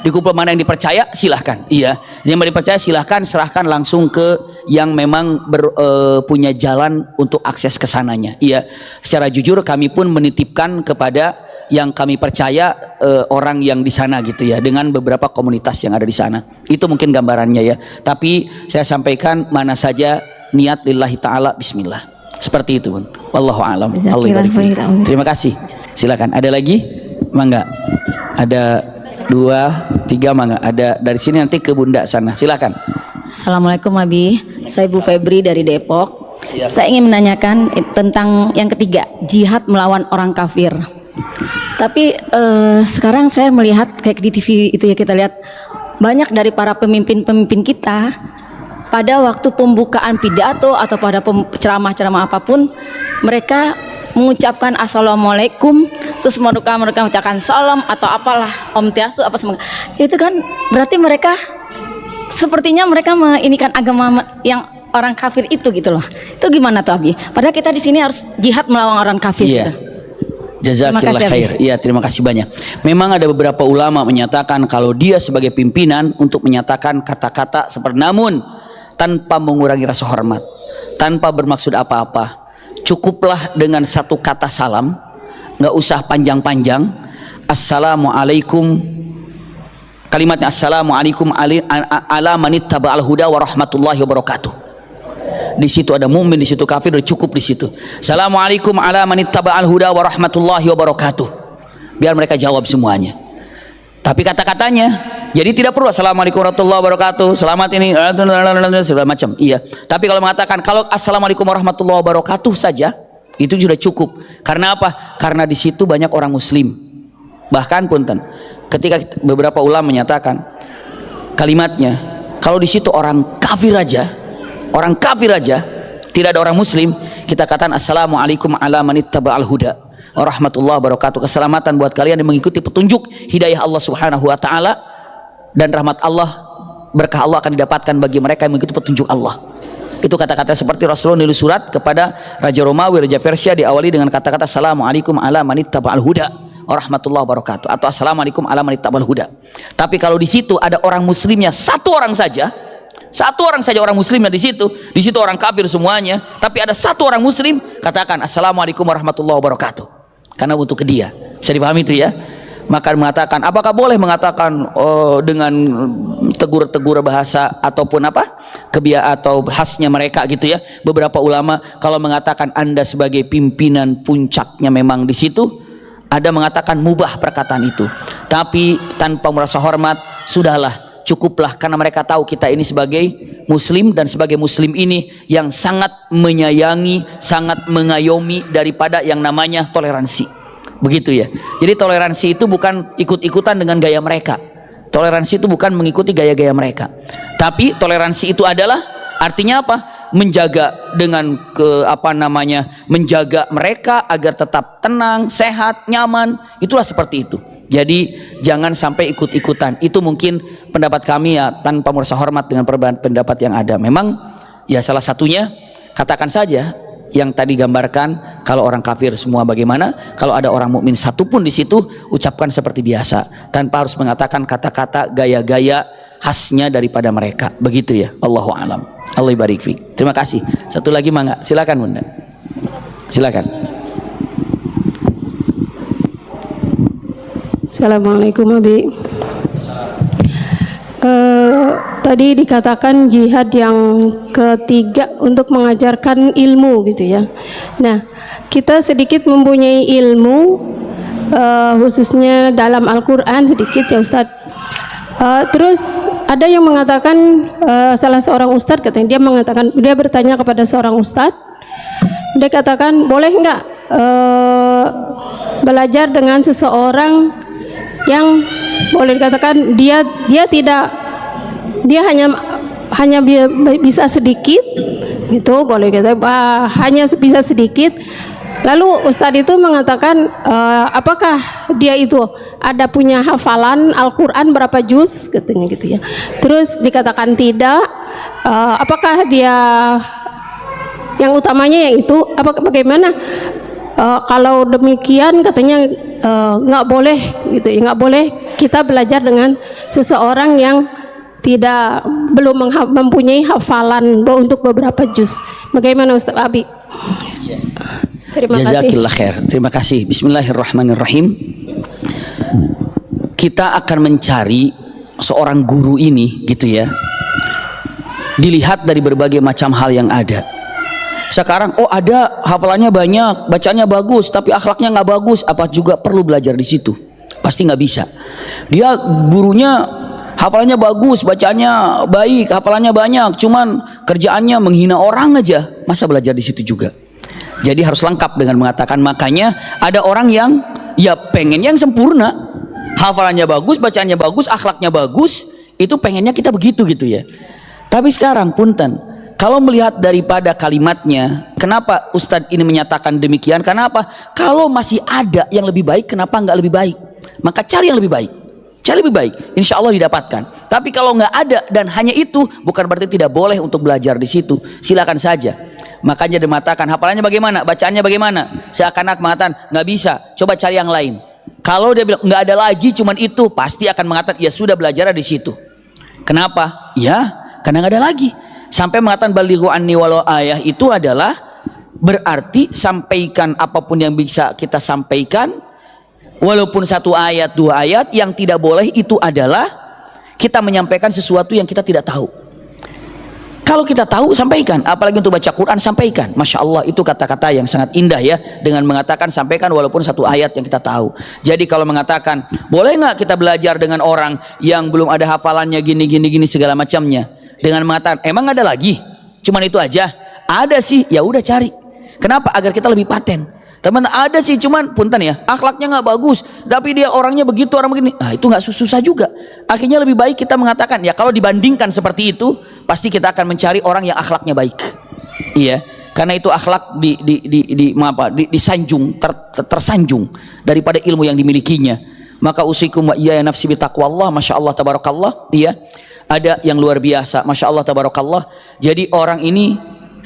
dikumpul mana yang dipercaya silahkan. Iya, yang dipercaya silahkan, serahkan langsung ke yang memang punya jalan untuk akses ke sananya. Iya, secara jujur kami pun menitipkan kepada yang kami percaya orang yang di sana gitu ya, dengan beberapa komunitas yang ada di sana. Itu mungkin gambarannya ya. Tapi saya sampaikan mana saja niat lillahi ta'ala, bismillah. Seperti itu pun. Wallahu a'lam. Terima kasih. Silakan. Ada lagi? Mangga. Ada 2, 3 mangga. Ada dari sini nanti ke Bunda sana. Silakan. Assalamualaikum Abi. Saya Bu Febri dari Depok. Ya. Saya ingin menanyakan tentang yang ketiga, jihad melawan orang kafir. Tapi sekarang saya melihat kayak di TV itu ya, kita lihat banyak dari para pemimpin-pemimpin kita pada waktu pembukaan pidato atau pada ceramah-ceramah apapun, mereka mengucapkan assalamualaikum, terus mereka mengucapkan salam atau apalah, om tiasu apa semua. Itu kan berarti mereka sepertinya mereka meinikan agama yang orang kafir itu gitu loh. Itu gimana tuh Abi? Padahal kita di sini harus jihad melawan orang kafir. Iya. Gitu. Jazakillah khair. Iya, terima kasih banyak. Memang ada beberapa ulama menyatakan kalau dia sebagai pimpinan untuk menyatakan kata-kata seperti namun tanpa mengurangi rasa hormat, tanpa bermaksud apa-apa. Cukuplah dengan satu kata salam, nggak usah panjang-panjang. Assalamualaikum, kalimatnya assalamualaikum ala manittaba'al huda wa rahmatullahi wabarakatuh. Di situ ada mukmin, di situ kafir, udah cukup di situ. Assalamualaikum ala manittaba'al huda wa rahmatullahi wabarakatuh. Biar mereka jawab semuanya. Tapi kata-katanya, jadi tidak perlu assalamualaikum warahmatullahi wabarakatuh, selamat ini segala macam. Iya. Tapi kalau mengatakan kalau assalamualaikum warahmatullahi wabarakatuh saja, itu sudah cukup. Karena apa? Karena di situ banyak orang muslim. Bahkan punten, ketika beberapa ulama menyatakan kalimatnya, kalau di situ orang kafir aja, tidak ada orang muslim, kita katakan assalamualaikum ala manittaba'al huda warahmatullahi wabarakatuh. Keselamatan buat kalian yang mengikuti petunjuk hidayah Allah Subhanahu wa taala, dan rahmat Allah, berkah Allah akan didapatkan bagi mereka yang mengikuti petunjuk Allah. Itu kata-kata seperti Rasulullah menulis surat kepada Raja Romawi, Raja Persia, diawali dengan kata-kata assalamualaikum ala manittaba'al huda warahmatullahi wabarakatuh, atau assalamualaikum ala manittaba'al huda. Tapi kalau di situ ada orang muslimnya satu orang saja orang muslimnya di situ orang kafir semuanya, tapi ada satu orang muslim, katakan assalamualaikum warahmatullahi wabarakatuh. Karena untuk ke dia, bisa dipahami itu ya. Maka mengatakan, apakah boleh mengatakan dengan tegur-tegur bahasa ataupun apa atau khasnya mereka gitu ya. Beberapa ulama kalau mengatakan Anda sebagai pimpinan puncaknya memang di situ, ada mengatakan mubah perkataan itu, tapi tanpa merasa hormat, sudahlah, cukuplah, karena mereka tahu kita ini sebagai muslim, dan sebagai muslim ini yang sangat menyayangi, sangat mengayomi daripada yang namanya toleransi. Begitu ya. Jadi toleransi itu bukan ikut-ikutan dengan gaya mereka. Toleransi itu bukan mengikuti gaya-gaya mereka. Tapi toleransi itu adalah artinya apa? Menjaga dengan menjaga mereka agar tetap tenang, sehat, nyaman. Itulah seperti itu. Jadi jangan sampai ikut-ikutan. Itu mungkin pendapat kami ya, tanpa merasa hormat dengan pendapat yang ada. Memang ya salah satunya, katakan saja yang tadi gambarkan, kalau orang kafir semua bagaimana, kalau ada orang mukmin satu pun di situ, ucapkan seperti biasa tanpa harus mengatakan kata-kata gaya-gaya khasnya daripada mereka. Begitu ya. Allahu a'lam. Allah barik fiik. Terima kasih. Satu lagi mangga, silakan Bunda. Silakan. Assalamualaikum Abi. Tadi dikatakan jihad yang ketiga untuk mengajarkan ilmu gitu ya. Nah, kita sedikit mempunyai ilmu khususnya dalam Al-Quran sedikit ya Ustadz. Terus ada yang mengatakan salah seorang Ustadz katanya, dia bertanya kepada seorang Ustadz, dia katakan boleh nggak belajar dengan seseorang yang boleh dikatakan dia hanya bisa sedikit, itu boleh kita hanya bisa sedikit. Lalu Ustadz itu mengatakan apakah dia itu ada punya hafalan Al-Quran berapa juz katanya gitu ya. Terus dikatakan tidak. Apakah dia yang utamanya yang itu bagaimana? Kalau demikian katanya nggak boleh gitu ya, nggak boleh kita belajar dengan seseorang yang belum mempunyai hafalan untuk beberapa juz. Bagaimana Ustaz Abi? Terima kasih. Jazakillah khair. Terima kasih. Bismillahirrahmanirrahim. Kita akan mencari seorang guru ini gitu ya, dilihat dari berbagai macam hal yang ada. Sekarang ada hafalannya banyak, bacaannya bagus, tapi akhlaknya nggak bagus, apa juga perlu belajar di situ? Pasti nggak bisa. Dia gurunya hafalannya bagus, bacaannya baik, hafalannya banyak, cuman kerjaannya menghina orang aja, masa belajar di situ juga? Jadi harus lengkap dengan mengatakan. Makanya ada orang yang ya pengen yang sempurna, hafalannya bagus, bacaannya bagus, akhlaknya bagus, Itu pengennya kita begitu gitu ya. Tapi sekarang punten, kalau melihat daripada kalimatnya, kenapa Ustadz ini menyatakan demikian? Kenapa? Kalau masih ada yang lebih baik, kenapa nggak lebih baik? Maka cari yang lebih baik. Cari lebih baik, insya Allah didapatkan. Tapi kalau nggak ada dan hanya itu, bukan berarti tidak boleh untuk belajar di situ. Silakan saja. Makanya dia mengatakan, hafalannya bagaimana? Bacaannya bagaimana? Seakan-akan mengatakan nggak bisa. Coba cari yang lain. Kalau dia bilang nggak ada lagi, cuman itu, pasti akan mengatakan ya sudah belajar di situ. Kenapa? Ya, karena nggak ada lagi. Sampai mengatakan balighu anni walau ayah itu adalah berarti sampaikan apapun yang bisa kita sampaikan. Walaupun 1 ayat 2 ayat, yang tidak boleh itu adalah kita menyampaikan sesuatu yang kita tidak tahu. Kalau kita tahu, sampaikan. Apalagi untuk baca Quran, sampaikan. Masya Allah, itu kata-kata yang sangat indah ya, dengan mengatakan sampaikan walaupun 1 ayat yang kita tahu. Jadi kalau mengatakan boleh nggak kita belajar dengan orang yang belum ada hafalannya gini segala macamnya, dengan mengatakan emang ada lagi, cuman itu aja? Ada sih, ya udah cari. Kenapa? Agar kita lebih paten. Teman, ada sih, cuman punten ya, akhlaknya nggak bagus, tapi dia orangnya begitu, orang begini. Nah, itu nggak susah juga. Akhirnya lebih baik kita mengatakan ya, kalau dibandingkan seperti itu, pasti kita akan mencari orang yang akhlaknya baik. Iya, karena itu akhlak disanjung, tersanjung daripada ilmu yang dimilikinya. Maka usikum wa iyaya nafsi bitaqwallah. Masya Allah tabarakallah. Iya, ada yang luar biasa. Masya Allah tabarakallah. Jadi orang ini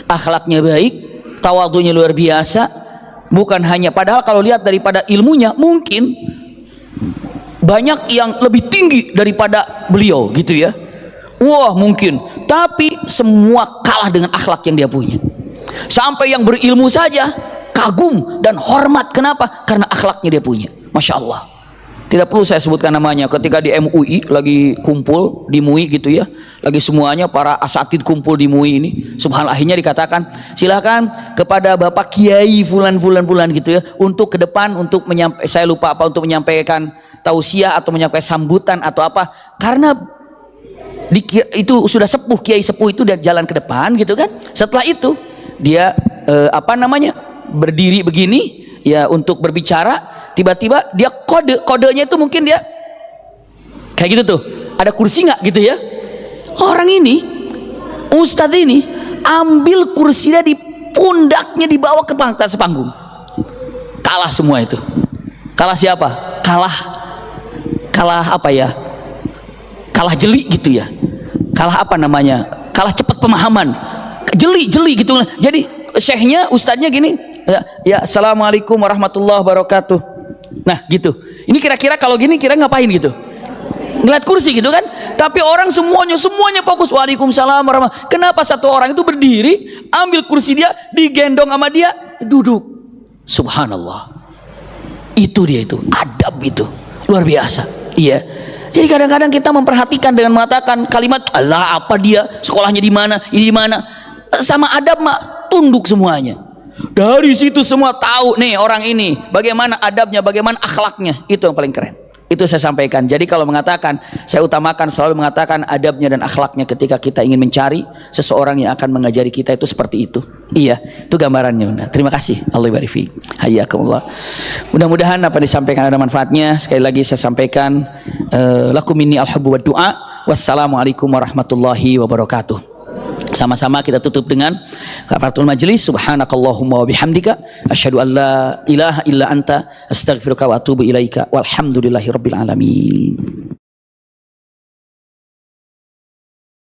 akhlaknya baik, tawadhunya luar biasa. Bukan hanya, padahal kalau lihat daripada ilmunya mungkin banyak yang lebih tinggi daripada beliau gitu ya. Wah mungkin, tapi semua kalah dengan akhlak yang dia punya. Sampai yang berilmu saja kagum dan hormat. Kenapa? Karena akhlaknya dia punya. Masya Allah. Tidak perlu saya sebutkan namanya. Ketika di MUI lagi kumpul di MUI gitu ya, lagi semuanya para asatid kumpul di MUI ini, subhanallah, akhirnya dikatakan silakan kepada Bapak Kiai fulan gitu ya, untuk ke depan untuk menyampaikan, saya lupa apa, untuk menyampaikan tausiah atau menyampaikan sambutan atau apa, karena itu sudah sepuh, kiai sepuh itu dan jalan ke depan gitu kan. Setelah itu dia berdiri begini ya untuk berbicara. Tiba-tiba dia kodenya itu mungkin dia kayak gitu tuh, ada kursi nggak gitu ya. Orang ini, ustadz ini ambil kursinya di pundaknya, dibawa ke atas panggung. Kalah semua itu. Kalah siapa? Kalah apa ya? Kalah jeli gitu ya. Kalah apa namanya? Kalah cepat pemahaman. Jeli gitu. Jadi syekhnya, ustadznya gini, ya assalamualaikum warahmatullahi wabarakatuh. Nah gitu. Ini kira-kira kalau gini kira ngapain gitu? Ngeliat kursi gitu kan? Tapi orang semuanya fokus. Waalaikumsalam warahmatullahi. Kenapa satu orang itu berdiri, ambil kursi dia, digendong sama dia, duduk. Subhanallah. Itu dia, itu adab, itu luar biasa. Iya. Jadi kadang-kadang kita memperhatikan dengan mengatakan kalimat Allah, apa dia, sekolahnya di mana, ini di mana. Sama adab mak tunduk semuanya. Dari situ semua tahu nih orang ini bagaimana adabnya, bagaimana akhlaknya. Itu yang paling keren. Itu saya sampaikan. Jadi kalau mengatakan, saya utamakan selalu mengatakan adabnya dan akhlaknya ketika kita ingin mencari seseorang yang akan mengajari kita, itu seperti itu. Iya, itu gambarannya. Benar. Terima kasih. Allah barik fiik. Hayyakumullah. Mudah-mudahan apa disampaikan ada manfaatnya. Sekali lagi saya sampaikan lakum minni al-hubbu wad du'a. Wassalamualaikum warahmatullahi wabarakatuh. Sama-sama kita tutup dengan kafaratul majlis. Subhanakallahumma wa bihamdika asyhadu an la ilaha illa anta astaghfiruka wa atubu ilaika walhamdulillahi rabbil alamin.